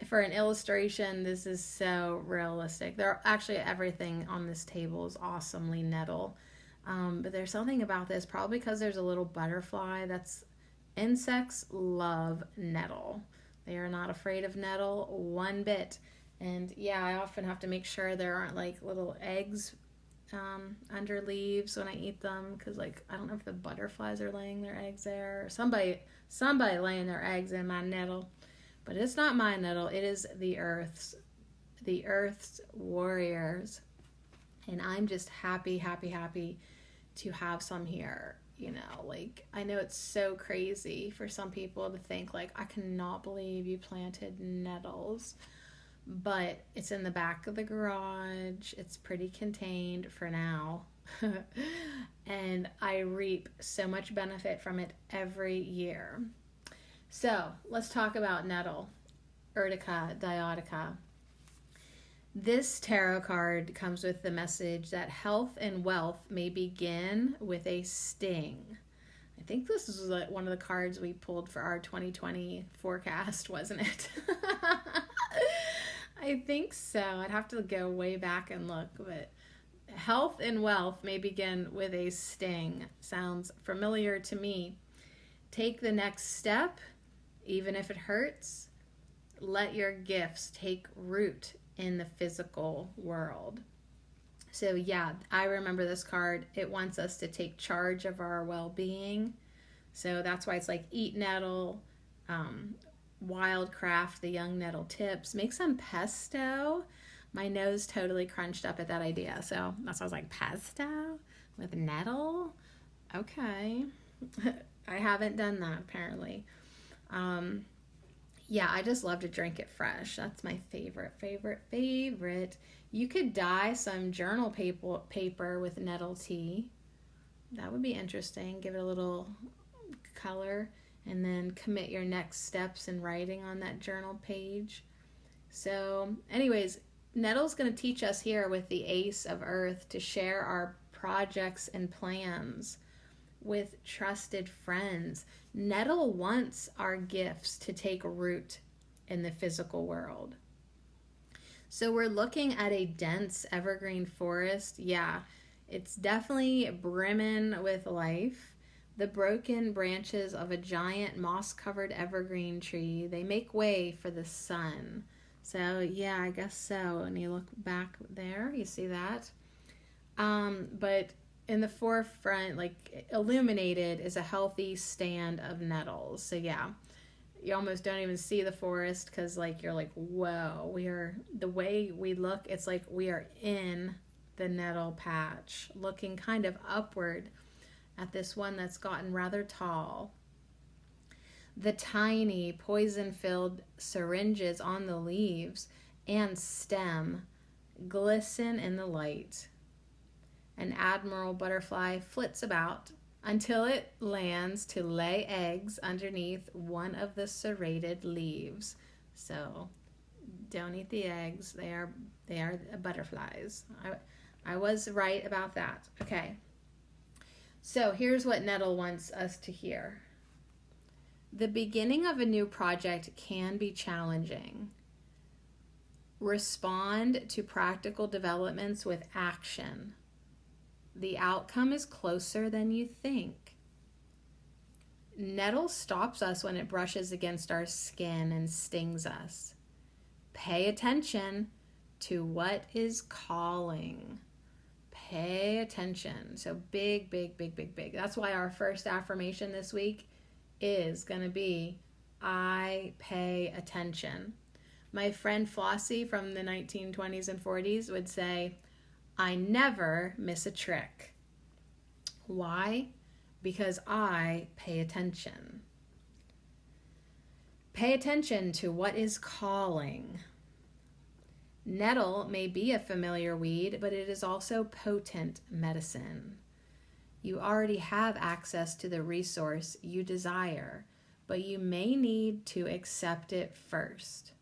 for an illustration, this is so realistic. Actually everything on this table is awesomely nettle. But there's something about this, probably because there's a little butterfly. Insects love nettle. They are not afraid of nettle one bit. And yeah, I often have to make sure there aren't like little eggs under leaves when I eat them, because like I don't know if the butterflies are laying their eggs there, or somebody laying their eggs in my nettle. But it's not my nettle, it is the earth's warriors. And I'm just happy to have some here. You know, like, I know it's so crazy for some people to think like, I cannot believe you planted nettles. But it's in the back of the garage. It's pretty contained for now. And I reap so much benefit from it every year. So let's talk about nettle, Urtica dioica. This tarot card comes with the message that health and wealth may begin with a sting. I think this is like one of the cards we pulled for our 2020 forecast, wasn't it? I think so. I'd have to go way back and look, but health and wealth may begin with a sting. Sounds familiar to me. Take the next step, even if it hurts. Let your gifts take root in the physical world. So yeah, I remember this card. It wants us to take charge of our well-being. So that's why it's like eat nettle, wildcraft the young nettle tips, make some pesto. My nose totally crunched up at that idea. So that's why I was like, pesto with nettle? Okay. I haven't done that apparently. Yeah, I just love to drink it fresh. That's my favorite. You could dye some journal paper with nettle tea. That would be interesting. Give it a little color, and then commit your next steps in writing on that journal page. So anyways, nettle's going to teach us here with the Ace of Earth to share our projects and plans with trusted friends. Nettle wants our gifts to take root in the physical world. So we're looking at a dense evergreen forest. Yeah, it's definitely brimming with life. The broken branches of a giant moss-covered evergreen tree, they make way for the sun. So yeah, I guess so. And you look back there, you see that. But in the forefront, like illuminated, is a healthy stand of nettles. So yeah, you almost don't even see the forest, because like you're like, whoa, the way we look, it's like we are in the nettle patch, looking kind of upward at this one that's gotten rather tall. The tiny poison-filled syringes on the leaves and stem glisten in the light. An admiral butterfly flits about until it lands to lay eggs underneath one of the serrated leaves. So don't eat the eggs. They are butterflies. I was right about that. Okay. So here's what nettle wants us to hear. The beginning of a new project can be challenging. Respond to practical developments with action. The outcome is closer than you think. Nettle stops us when it brushes against our skin and stings us. Pay attention to what is calling. Pay attention. So big, big, big, big, big. That's why our first affirmation this week is going to be, I pay attention. My friend Flossie from the 1920s and 40s would say, I never miss a trick. Why? Because I pay attention. Pay attention to what is calling. Nettle may be a familiar weed, but it is also potent medicine. You already have access to the resource you desire, but you may need to accept it first.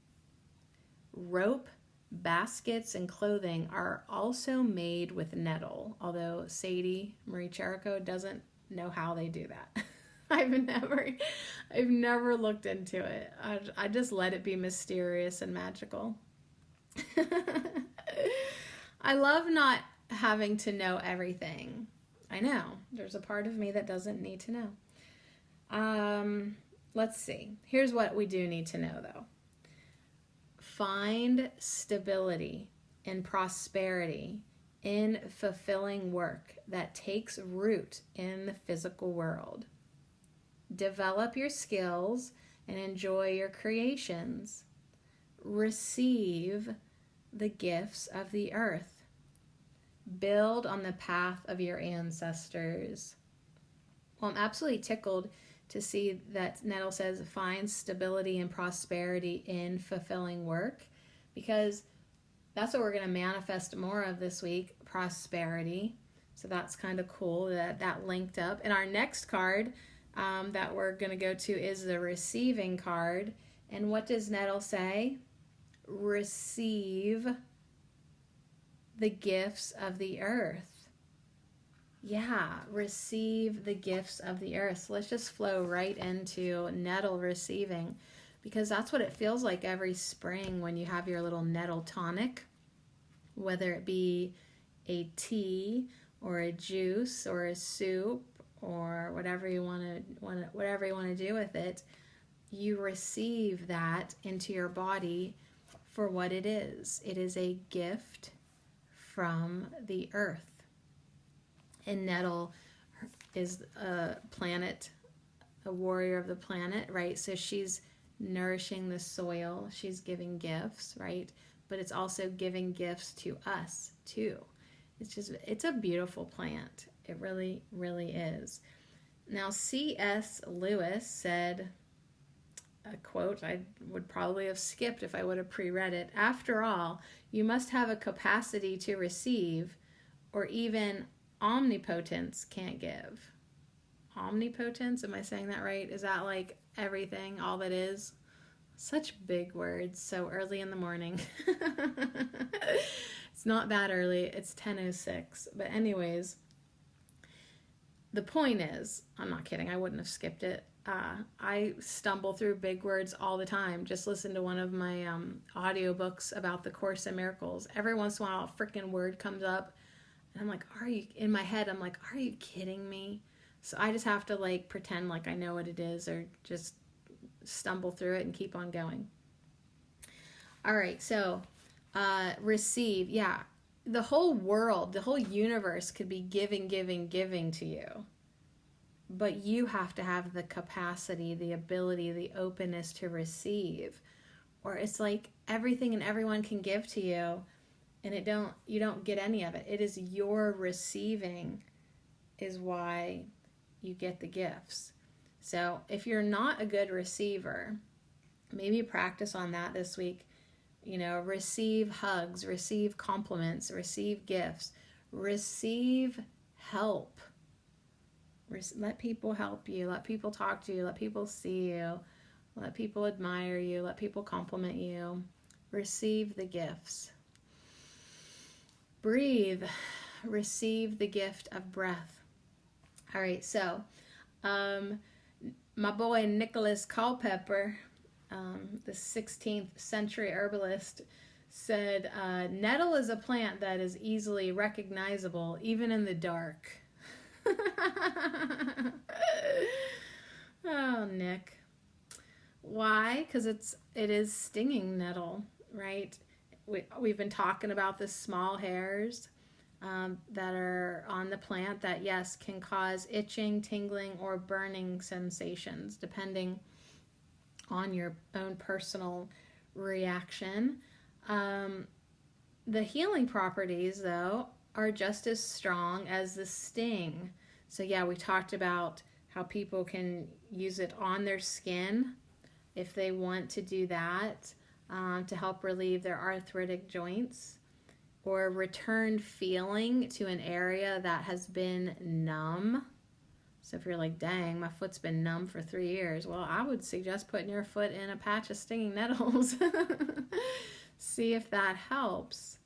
Rope, baskets, and clothing are also made with nettle, although Sadie Marie Cherico doesn't know how they do that. I've never looked into it. I just let it be mysterious and magical. I love not having to know everything. I know. There's a part of me that doesn't need to know. Let's see. Here's what we do need to know, though. Find stability and prosperity in fulfilling work that takes root in the physical world. Develop your skills and enjoy your creations. Receive the gifts of the earth. Build on the path of your ancestors. Well, I'm absolutely tickled to see that Nettle says find stability and prosperity in fulfilling work, because that's what we're going to manifest more of this week, prosperity. So that's kind of cool that linked up. And our next card that we're going to go to is the receiving card. And what does Nettle say? Receive the gifts of the earth. Yeah, receive the gifts of the earth. So let's just flow right into nettle receiving, because that's what it feels like every spring when you have your little nettle tonic, whether it be a tea or a juice or a soup or whatever you want to do with it. You receive that into your body for what it is. It is a gift from the earth. And nettle is a planet, a warrior of the planet, right? So she's nourishing the soil. She's giving gifts, right? But it's also giving gifts to us too. It's a beautiful plant. It really, really is. Now, C.S. Lewis said, a quote I would probably have skipped if I would have pre-read it. After all, you must have a capacity to receive, or even omnipotence can't give. Omnipotence, am I saying that right? Is that like everything, all that is? Such big words so early in the morning. It's not that early, it's 10:06. But anyways, the point is, I'm not kidding, I wouldn't have skipped it. I stumble through big words all the time. Just listen to one of my audiobooks about the Course in Miracles. Every once in a while, a freaking word comes up, and I'm like, in my head, I'm like, are you kidding me? So I just have to like pretend like I know what it is, or just stumble through it and keep on going. All right, so receive. Yeah, the whole world, the whole universe could be giving to you. But you have to have the capacity, the ability, the openness to receive. Or it's like everything and everyone can give to you, and you don't get any of it. It is your receiving is why you get the gifts. So if you're not a good receiver, maybe practice on that this week. You know, receive hugs, receive compliments, receive gifts, receive help. Let people help you, let people talk to you, let people see you, let people admire you, let people compliment you. Receive the gifts. Breathe. Receive the gift of breath. All right, so my boy Nicholas Culpeper, the 16th century herbalist, said, nettle is a plant that is easily recognizable even in the dark. Oh, Nick. Why? Because it is stinging nettle, right? We've been talking about the small hairs that are on the plant that, yes, can cause itching, tingling, or burning sensations, depending on your own personal reaction. The healing properties, though, are just as strong as the sting. So, yeah, we talked about how people can use it on their skin if they want to do that, to help relieve their arthritic joints, or return feeling to an area that has been numb. So if you're like, dang, my foot's been numb for 3 years, well, I would suggest putting your foot in a patch of stinging nettles. See if that helps.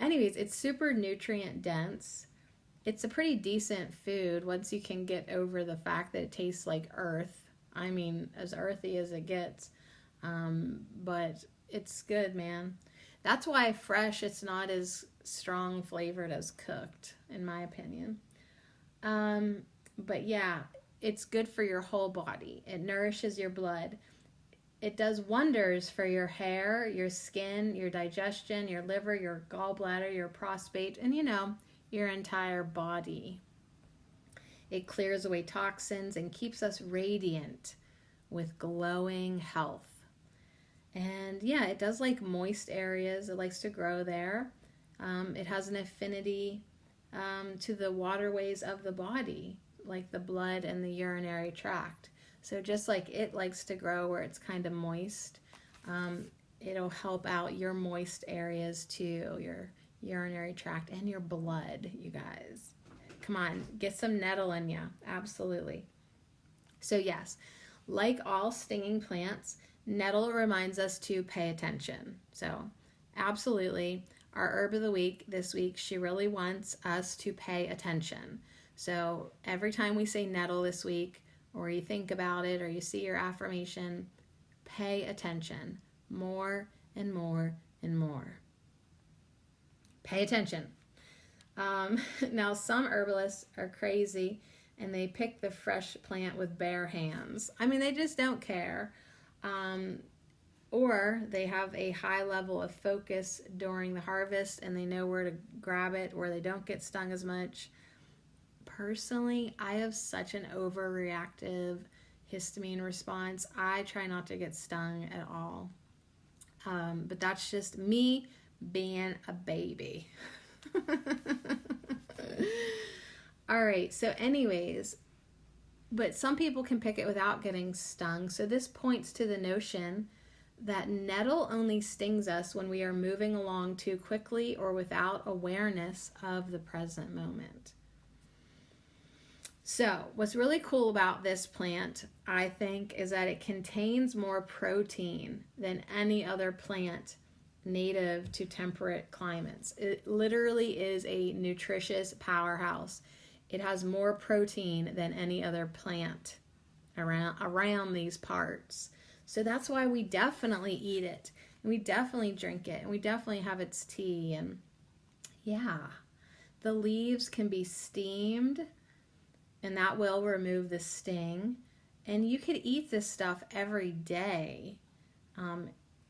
Anyways, it's super nutrient dense. It's a pretty decent food once you can get over the fact that it tastes like earth. I mean, as earthy as it gets. But it's good, man. That's why fresh, it's not as strong flavored as cooked, in my opinion. But yeah, it's good for your whole body. It nourishes your blood. It does wonders for your hair, your skin, your digestion, your liver, your gallbladder, your prostate, and your entire body. It clears away toxins and keeps us radiant with glowing health. And yeah, it does like moist areas. It likes to grow there. It has an affinity to the waterways of the body, like the blood and the urinary tract. So just like it likes to grow where it's kind of moist, it'll help out your moist areas too, your urinary tract and your blood, you guys. Come on, get some nettle in you. Absolutely. So yes, like all stinging plants, nettle reminds us to pay attention. So absolutely, our herb of the week this week, she really wants us to pay attention. So every time we say nettle this week, or you think about it, or you see your affirmation, pay attention more and more and more. Pay attention. Now, some herbalists are crazy and they pick the fresh plant with bare hands. I mean, they just don't care. Or they have a high level of focus during the harvest and they know where to grab it, where they don't get stung as much. Personally, I have such an overreactive histamine response. I try not to get stung at all. But that's just me being a baby. All right, so anyways, but some people can pick it without getting stung. So this points to the notion that nettle only stings us when we are moving along too quickly or without awareness of the present moment. So what's really cool about this plant, I think, is that it contains more protein than any other plant native to temperate climates. It literally is a nutritious powerhouse. It has more protein than any other plant around these parts. So that's why we definitely eat it, and we definitely drink it, and we definitely have its tea. And yeah, the leaves can be steamed, and that will remove the sting. And you could eat this stuff every day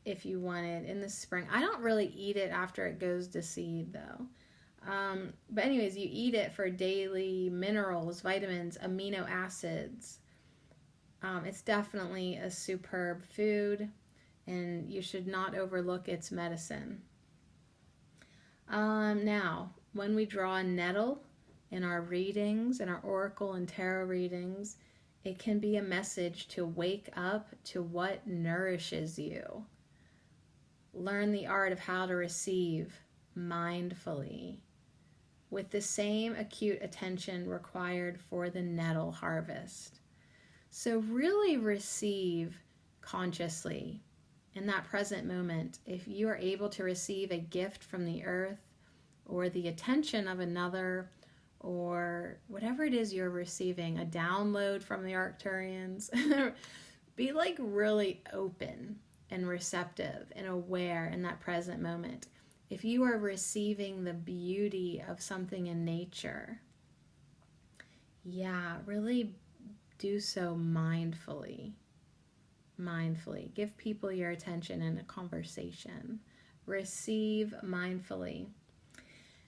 if you wanted in the spring. I don't really eat it after it goes to seed, though. But anyways, you eat it for daily minerals, vitamins, amino acids. It's definitely a superb food, and you should not overlook its medicine. Now, when we draw a nettle in our readings, in our oracle and tarot readings, it can be a message to wake up to what nourishes you. Learn the art of how to receive mindfully, with the same acute attention required for the nettle harvest. So really receive consciously in that present moment. If you are able to receive a gift from the earth or the attention of another, or whatever it is you're receiving, a download from the Arcturians, be like really open and receptive and aware in that present moment, if you are receiving the beauty of something in nature, yeah, really do so mindfully. Mindfully. Give people your attention in a conversation. Receive mindfully.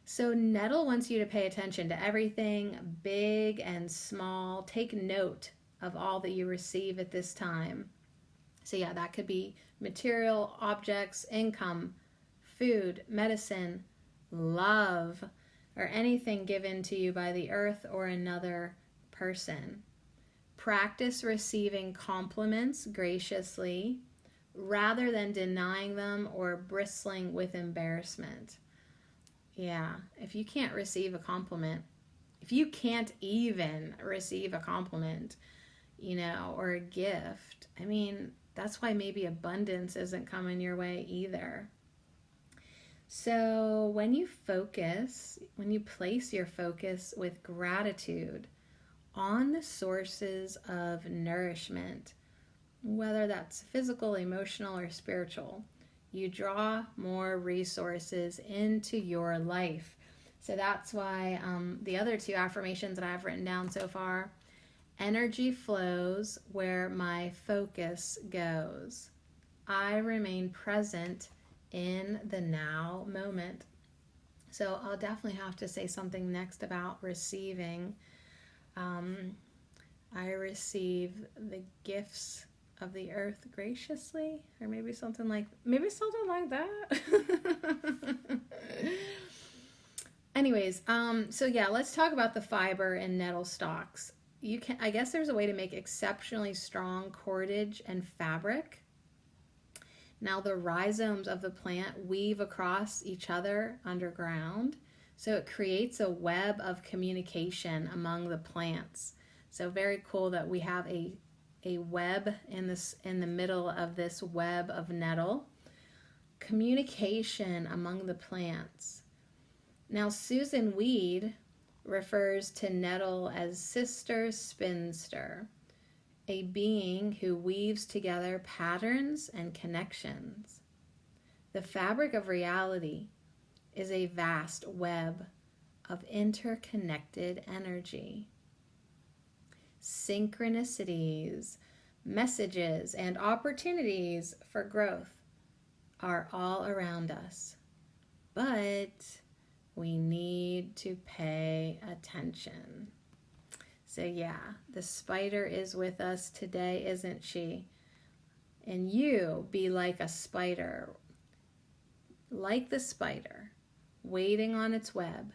So Nettle wants you to pay attention to everything, big and small. Take note of all that you receive at this time. So yeah, that could be material, objects, income, food, medicine, love, or anything given to you by the earth or another person. Practice receiving compliments graciously rather than denying them or bristling with embarrassment. Yeah, if you can't receive a compliment, if you can't even receive a compliment, or a gift, I mean, that's why maybe abundance isn't coming your way either. So when you place your focus with gratitude on the sources of nourishment, whether that's physical, emotional, or spiritual, you draw more resources into your life. So that's why the other two affirmations that I've written down so far: energy flows where my focus goes. I remain present in the now moment. So I'll definitely have to say something next about receiving. I receive the gifts of the earth graciously, or maybe something like that. Anyways, so yeah, let's talk about the fiber in nettle stalks. I guess there's a way to make exceptionally strong cordage and fabric. Now the rhizomes of the plant weave across each other underground, so it creates a web of communication among the plants. So very cool that we have a web in the middle of this web of nettle. Communication among the plants. Now Susan Weed refers to nettle as sister spinster, a being who weaves together patterns and connections. The fabric of reality is a vast web of interconnected energy. Synchronicities, messages, and opportunities for growth are all around us, but we need to pay attention. So yeah, the spider is with us today, isn't she? And you be like a spider, like the spider, waiting on its web.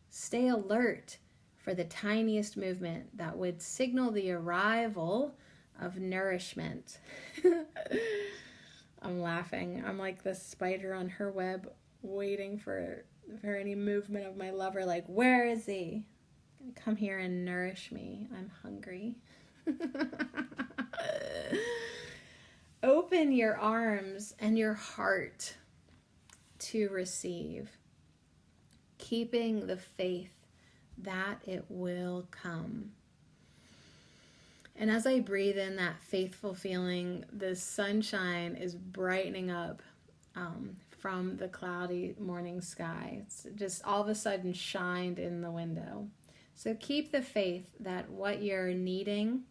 Stay alert for the tiniest movement that would signal the arrival of nourishment. I'm laughing. I'm like the spider on her web, waiting for any movement of my lover, like, where is he? Come here and nourish me. I'm hungry. Open your arms and your heart to receive, keeping the faith that it will come. And as I breathe in that faithful feeling, the sunshine is brightening up from the cloudy morning sky. It's just all of a sudden shined in the window. So keep the faith that what you're needing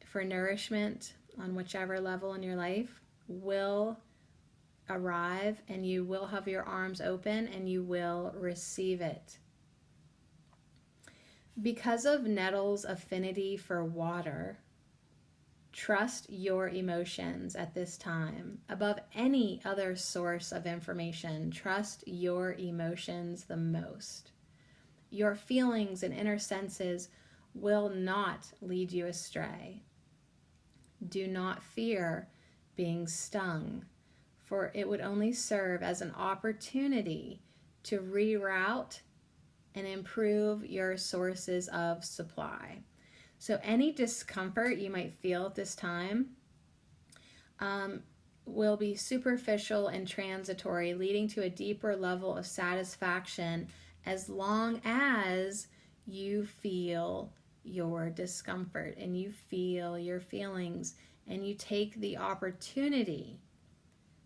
for nourishment on whichever level in your life will arrive, and you will have your arms open and you will receive it. Because of nettle's affinity for water, trust your emotions at this time. Above any other source of information, trust your emotions the most. Your feelings and inner senses will not lead you astray. Do not fear being stung, for it would only serve as an opportunity to reroute and improve your sources of supply. So any discomfort you might feel at this time will be superficial and transitory, leading to a deeper level of satisfaction as long as you feel your discomfort and you feel your feelings and you take the opportunity,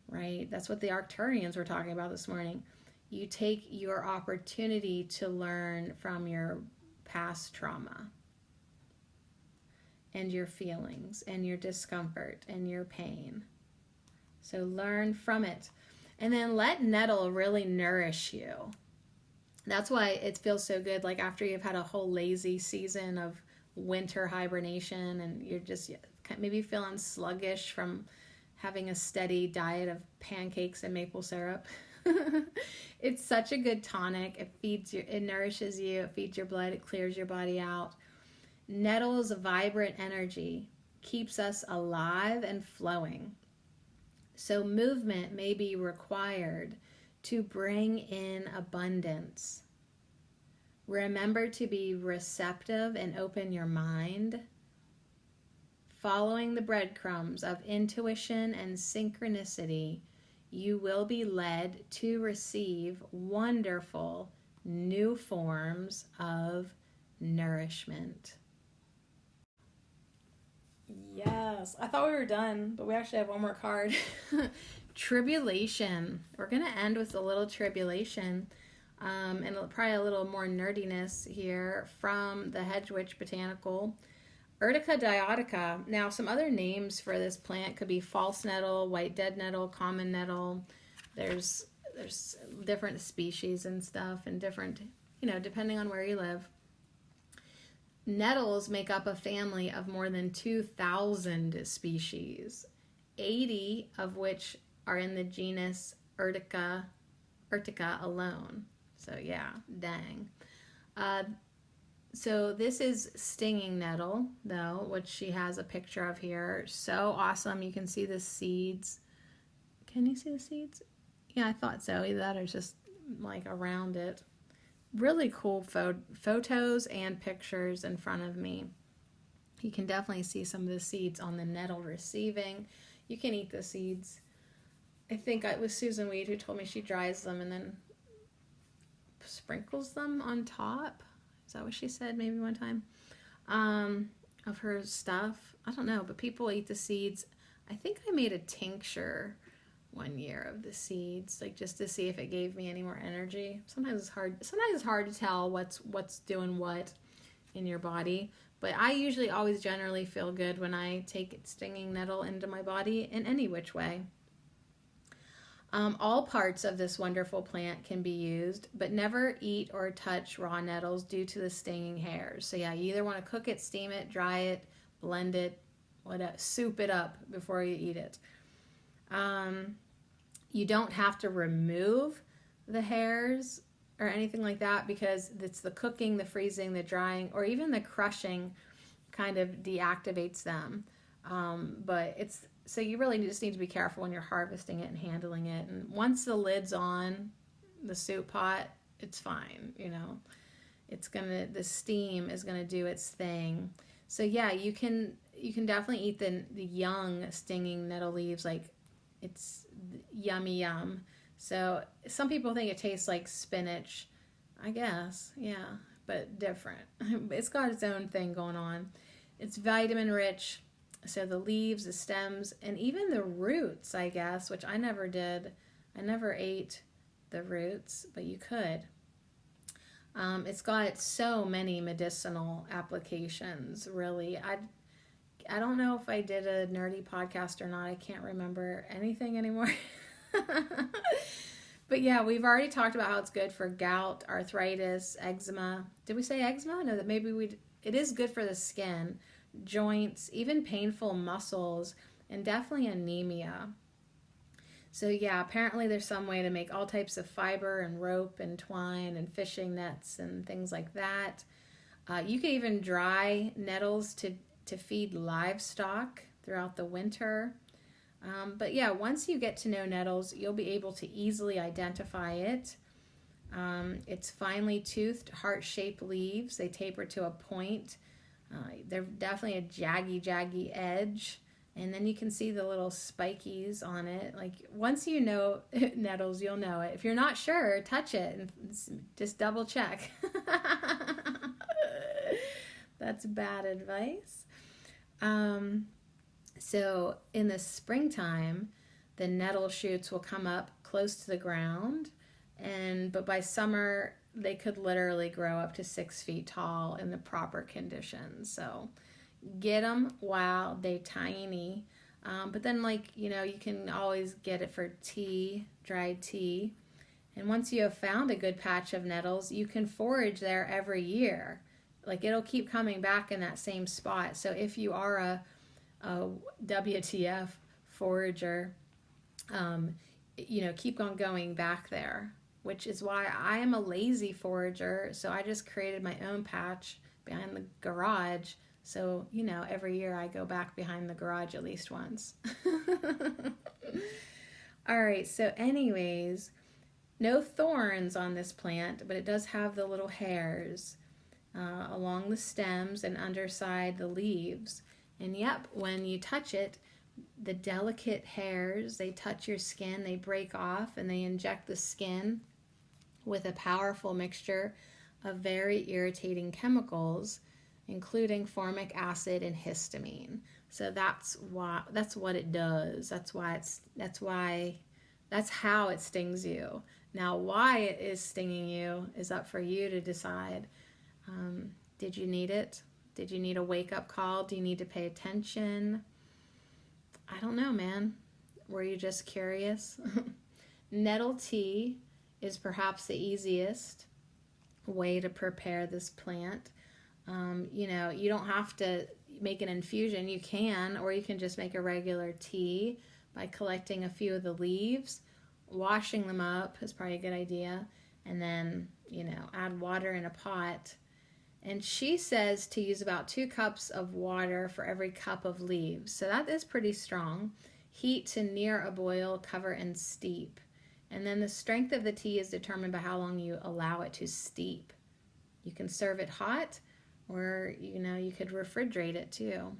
right? That's what the Arcturians were talking about this morning. You take your opportunity to learn from your past trauma and your feelings and your discomfort and your pain. So learn from it. And then let nettle really nourish you. That's why it feels so good, like after you've had a whole lazy season of winter hibernation and you're just maybe feeling sluggish from having a steady diet of pancakes and maple syrup. It's such a good tonic. It feeds you, it nourishes you, it feeds your blood, it clears your body out. Nettle's vibrant energy keeps us alive and flowing. So movement may be required to bring in abundance. Remember to be receptive and open your mind. Following the breadcrumbs of intuition and synchronicity, you will be led to receive wonderful new forms of nourishment. Yes, I thought we were done, but we actually have one more card. Tribulation. We're going to end with a little tribulation, and probably a little more nerdiness here from the Hedge Witch Botanical. Urtica dioica. Now, some other names for this plant could be false nettle, white dead nettle, common nettle. There's different species and stuff, and different, depending on where you live. Nettles make up a family of more than 2,000 species, 80 of which are in the genus Urtica alone. So yeah, dang. So this is stinging nettle, though, which she has a picture of here. So awesome. You can see the seeds. Can you see the seeds? Yeah, I thought so. Either that or just like around it. Really cool photos and pictures in front of me. You can definitely see some of the seeds on the nettle receiving. You can eat the seeds. I think it was Susan Weed who told me she dries them and then sprinkles them on top. Is that what she said maybe one time? Of her stuff. I don't know, but people eat the seeds. I think I made a tincture one year of the seeds, like just to see if it gave me any more energy. Sometimes it's hard to tell what's doing what in your body, but I usually always generally feel good when I take stinging nettle into my body in any which way. All parts of this wonderful plant can be used, but never eat or touch raw nettles due to the stinging hairs. So yeah, you either want to cook it, steam it, dry it, blend it, soup it up before you eat it. You don't have to remove the hairs or anything like that, because it's the cooking, the freezing, the drying, or even the crushing kind of deactivates them. So you really just need to be careful when you're harvesting it and handling it. And once the lid's on the soup pot, it's fine. The steam is gonna do its thing. So yeah, you can definitely eat the young stinging nettle leaves, like it's yummy yum. So some people think it tastes like spinach, I guess, yeah, but different. It's got its own thing going on. It's vitamin rich. So the leaves, the stems, and even the roots, I guess, which I never did. I never ate the roots, but you could. It's got so many medicinal applications, really. I don't know if I did a nerdy podcast or not. I can't remember anything anymore. But yeah, we've already talked about how it's good for gout, arthritis, eczema. Did we say eczema? No, it is good for the skin, joints, even painful muscles, and definitely anemia. So yeah, apparently there's some way to make all types of fiber and rope and twine and fishing nets and things like that. You can even dry nettles to feed livestock throughout the winter. But yeah, once you get to know nettles, you'll be able to easily identify it. It's finely toothed, heart-shaped leaves. They taper to a point. They're definitely a jaggy edge. And then you can see the little spikies on it. Like, once you know nettles, you'll know it. If you're not sure, touch it and just double check. That's bad advice. So in the springtime, the nettle shoots will come up close to the ground, but by summer they could literally grow up to 6 feet tall in the proper conditions. So get them while they tiny. But then, like, you can always get it for tea, dried tea. And once you have found a good patch of nettles, you can forage there every year. Like, it'll keep coming back in that same spot. So if you are a WTF forager, keep on going back there, which is why I am a lazy forager. So I just created my own patch behind the garage. So, every year I go back behind the garage at least once. All right, so anyways, no thorns on this plant, but it does have the little hairs along the stems and underside the leaves. And yep, when you touch it, the delicate hairs, they touch your skin, they break off, and they inject the skin with a powerful mixture of very irritating chemicals, including formic acid and histamine. So that's what it does. That's how it stings you. Now, why it is stinging you is up for you to decide. Did you need it? Did you need a wake-up call? Do you need to pay attention? I don't know, man. Were you just curious? Nettle tea is perhaps the easiest way to prepare this plant. You don't have to make an infusion. You can, or you can just make a regular tea by collecting a few of the leaves, washing them up is probably a good idea, and then, add water in a pot. And she says to use about 2 cups of water for every cup of leaves. So that is pretty strong. Heat to near a boil, cover, and steep. And then the strength of the tea is determined by how long you allow it to steep. You can serve it hot, or, you could refrigerate it too.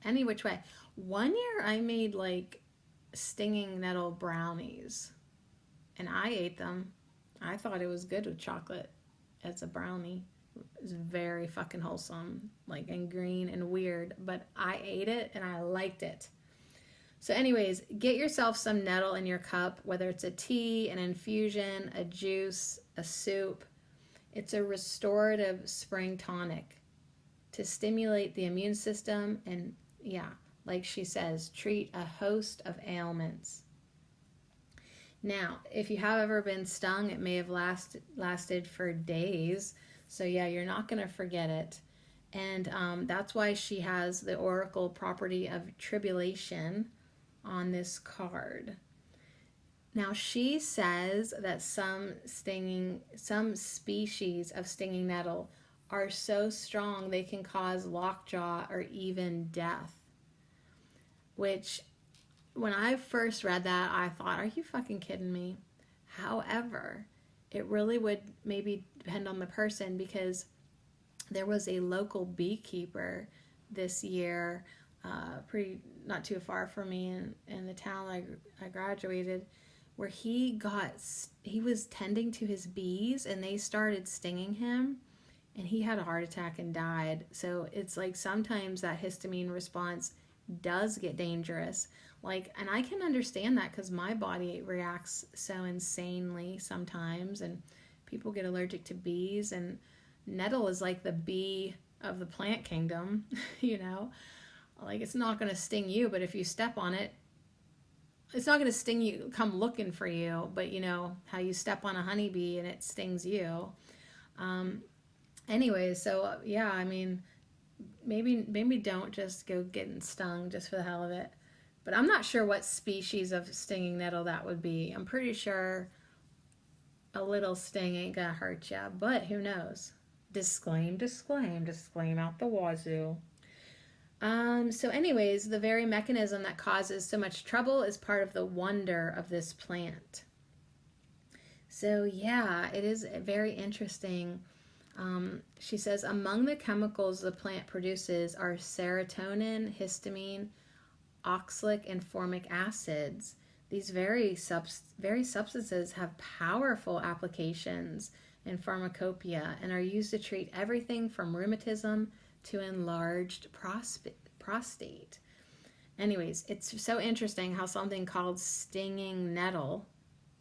Any which way. One year I made like stinging nettle brownies, and I ate them. I thought it was good with chocolate as a brownie. It was very fucking wholesome, and green and weird, but I ate it and I liked it. So anyways, get yourself some nettle in your cup, whether it's a tea, an infusion, a juice, a soup. It's a restorative spring tonic to stimulate the immune system and, like she says, treat a host of ailments. Now, if you have ever been stung, it may have lasted for days. So you're not going to forget it. And that's why she has the oracle property of tribulation on this card. Now, she says that some species of stinging nettle are so strong they can cause lockjaw or even death. Which, when I first read that, I thought, are you fucking kidding me? However, it really would maybe depend on the person, because there was a local beekeeper this year, not too far from me in the town I graduated, where he was tending to his bees and they started stinging him, and he had a heart attack and died. So it's like sometimes that histamine response does get dangerous. And I can understand that because my body reacts so insanely sometimes, and people get allergic to bees, and nettle is like the bee of the plant kingdom, it's not going to sting you, but if you step on it, it's not going to sting you, come looking for you, but how you step on a honeybee and it stings you. Anyways, so maybe don't just go getting stung just for the hell of it. But I'm not sure what species of stinging nettle that would be. I'm pretty sure a little sting ain't gonna hurt ya, but who knows? Disclaim out the wazoo. So anyways, the very mechanism that causes so much trouble is part of the wonder of this plant. So it is very interesting. She says, among the chemicals the plant produces are serotonin, histamine, oxalic, and formic acids. These very substances have powerful applications in pharmacopoeia and are used to treat everything from rheumatism to enlarged prostate. Anyways, it's so interesting how something called stinging nettle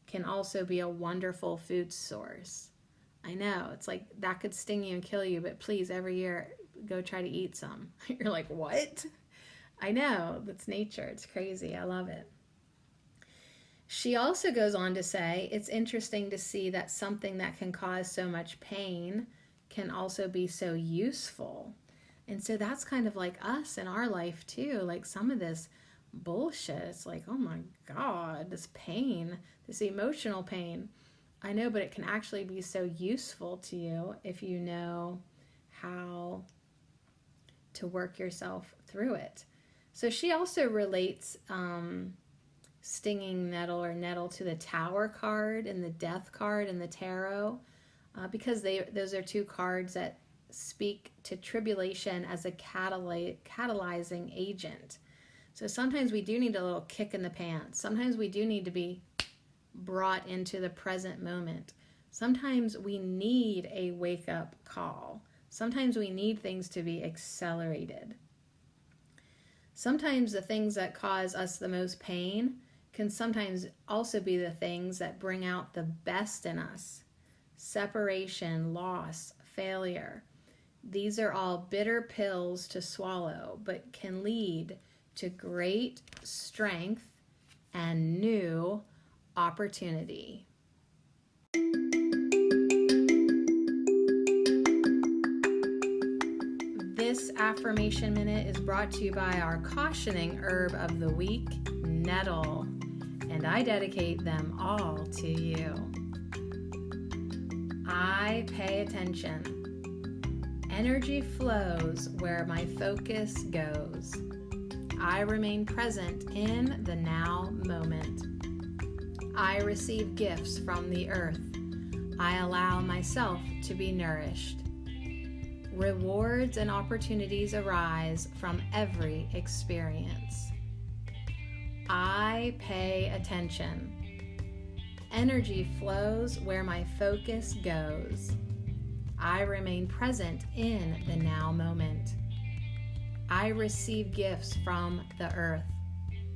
can also be a wonderful food source. I know, it's like that could sting you and kill you, but please, every year, go try to eat some. You're like, what? I know, that's nature. It's crazy. I love it. She also goes on to say, it's interesting to see that something that can cause so much pain can also be so useful. And so that's kind of like us in our life too. Like some of this bullshit, it's like, oh my God, this pain, this emotional pain. I know, but it can actually be so useful to you if you know how to work yourself through it. So she also relates stinging nettle or nettle to the Tower card and the Death card in the tarot, because those are two cards that speak to tribulation as a catalyzing agent. So sometimes we do need a little kick in the pants. Sometimes we do need to be brought into the present moment. Sometimes we need a wake-up call. Sometimes we need things to be accelerated. Sometimes the things that cause us the most pain can sometimes also be the things that bring out the best in us. Separation, loss, failure. These are all bitter pills to swallow, but can lead to great strength and new opportunity. This affirmation minute is brought to you by our cautioning herb of the week, nettle, and I dedicate them all to you. I pay attention. Energy flows where my focus goes. I remain present in the now moment. I receive gifts from the earth. I allow myself to be nourished. Rewards and opportunities arise from every experience. I pay attention. Energy flows where my focus goes. I remain present in the now moment. I receive gifts from the earth.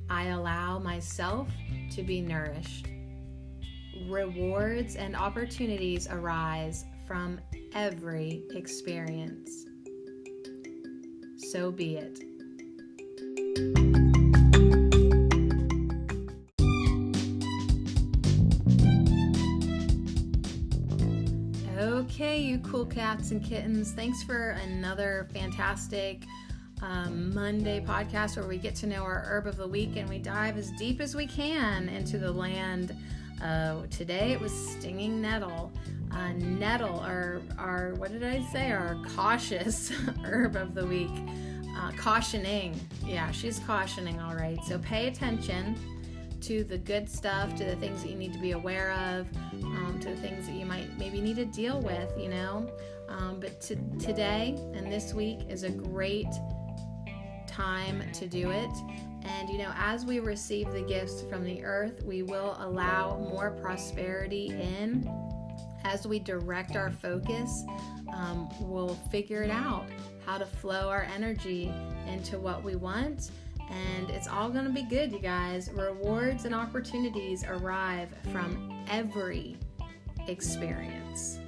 I allow myself to be nourished. Rewards and opportunities arise from every experience. So be it. Okay, you cool cats and kittens, thanks for another fantastic Monday podcast where we get to know our herb of the week and we dive as deep as we can into the land. Today it was stinging nettle. Nettle, our what did I say? Our cautious herb of the week. Cautioning. Yeah, she's cautioning, all right. So pay attention to the good stuff, to the things that you need to be aware of, to the things that you might maybe need to deal with, you know. But today and this week is a great time to do it. And, you know, as we receive the gifts from the earth, we will allow more prosperity in. As we direct our focus, we'll figure it out, how to flow our energy into what we want. And it's all going to be good, you guys. Rewards and opportunities arrive from every experience.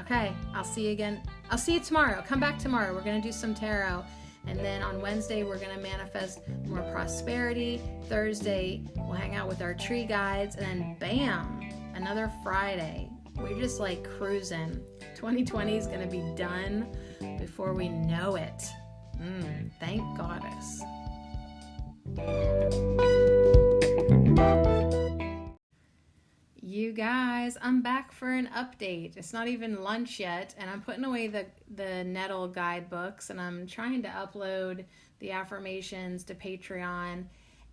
Okay, I'll see you again. I'll see you tomorrow. Come back tomorrow. We're going to do some tarot. And then on Wednesday, we're going to manifest more prosperity. Thursday, we'll hang out with our tree guides. And then bam, another Friday. We're just like cruising. 2020 is going to be done before we know it. Thank Goddess. You guys, I'm back for an update. It's not even lunch yet, and I'm putting away the Nettle guidebooks, and I'm trying to upload the affirmations to Patreon.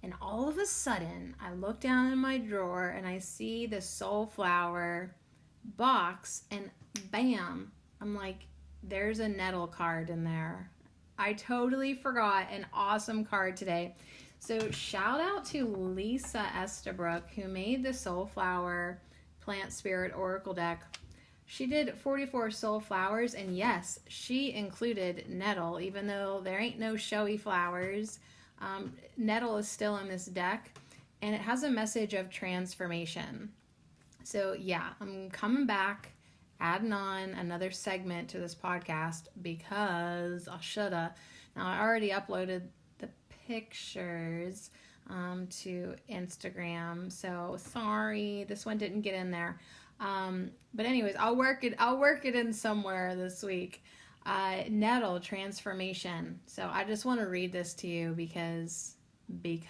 And all of a sudden, I look down in my drawer, and I see the Soulflower box, and bam, I'm like, there's a Nettle card in there. I totally forgot an awesome card today. So shout out to Lisa Estabrook, who made the Soulflower Plant Spirit Oracle deck. She did 44 soul flowers, and yes, she included nettle, even though there ain't no showy flowers. Nettle is still in this deck, and it has a message of transformation. So yeah, I'm coming back, adding on another segment to this podcast because I shoulda. Now I already uploaded the pictures to Instagram, so sorry, this one didn't get in there. But anyways, I'll work it in somewhere this week. Nettle transformation. So I just want to read this to you because wake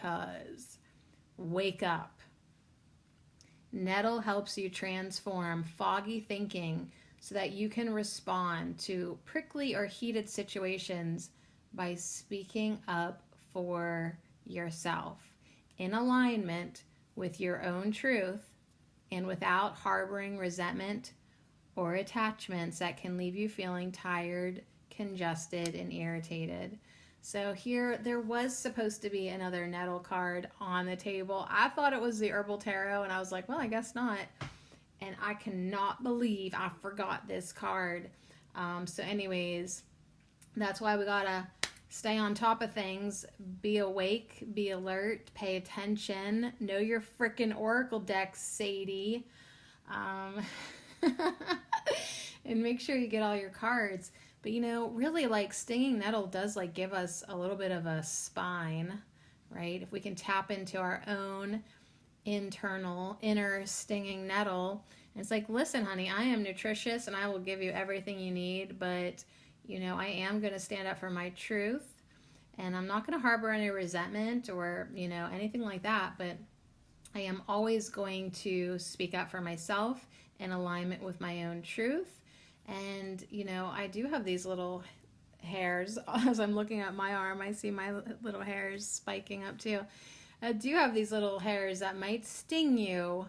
up. Nettle helps you transform foggy thinking so that you can respond to prickly or heated situations by speaking up for yourself in alignment with your own truth and without harboring resentment or attachments that can leave you feeling tired, congested, and irritated. So here, there was supposed to be another nettle card on the table. I thought it was the Herbal Tarot, and I was like, well, I guess not. And I cannot believe I forgot this card. So anyways, that's why we gotta stay on top of things, be awake, be alert, pay attention, know your frickin' Oracle deck, Sadie. And make sure you get all your cards. But really, like, stinging nettle does like give us a little bit of a spine, right? If we can tap into our own inner stinging nettle, and it's like, listen, honey, I am nutritious and I will give you everything you need, but I am going to stand up for my truth, and I'm not going to harbor any resentment or anything like that, but I am always going to speak up for myself in alignment with my own truth. And, I do have these little hairs. As I'm looking at my arm, I see my little hairs spiking up too. I do have these little hairs that might sting you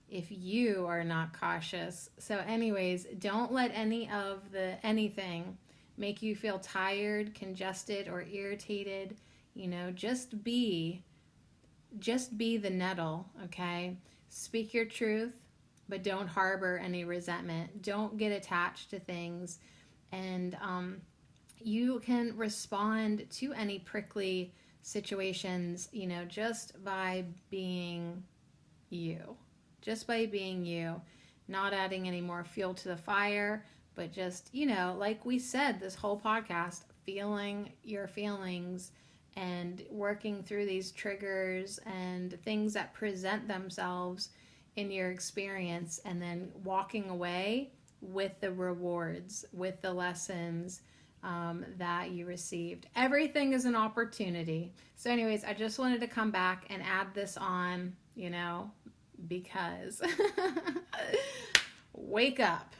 if you are not cautious. So anyways, don't let anything make you feel tired, congested, or irritated. Just be the nettle, okay? Speak your truth, but don't harbor any resentment. Don't get attached to things. And you can respond to any prickly situations, just by being you. Just by being you. Not adding any more fuel to the fire, but just, like we said, this whole podcast, feeling your feelings and working through these triggers and things that present themselves in your experience, and then walking away with the rewards, with the lessons that you received. Everything is an opportunity. So anyways, I just wanted to come back and add this on, because wake up.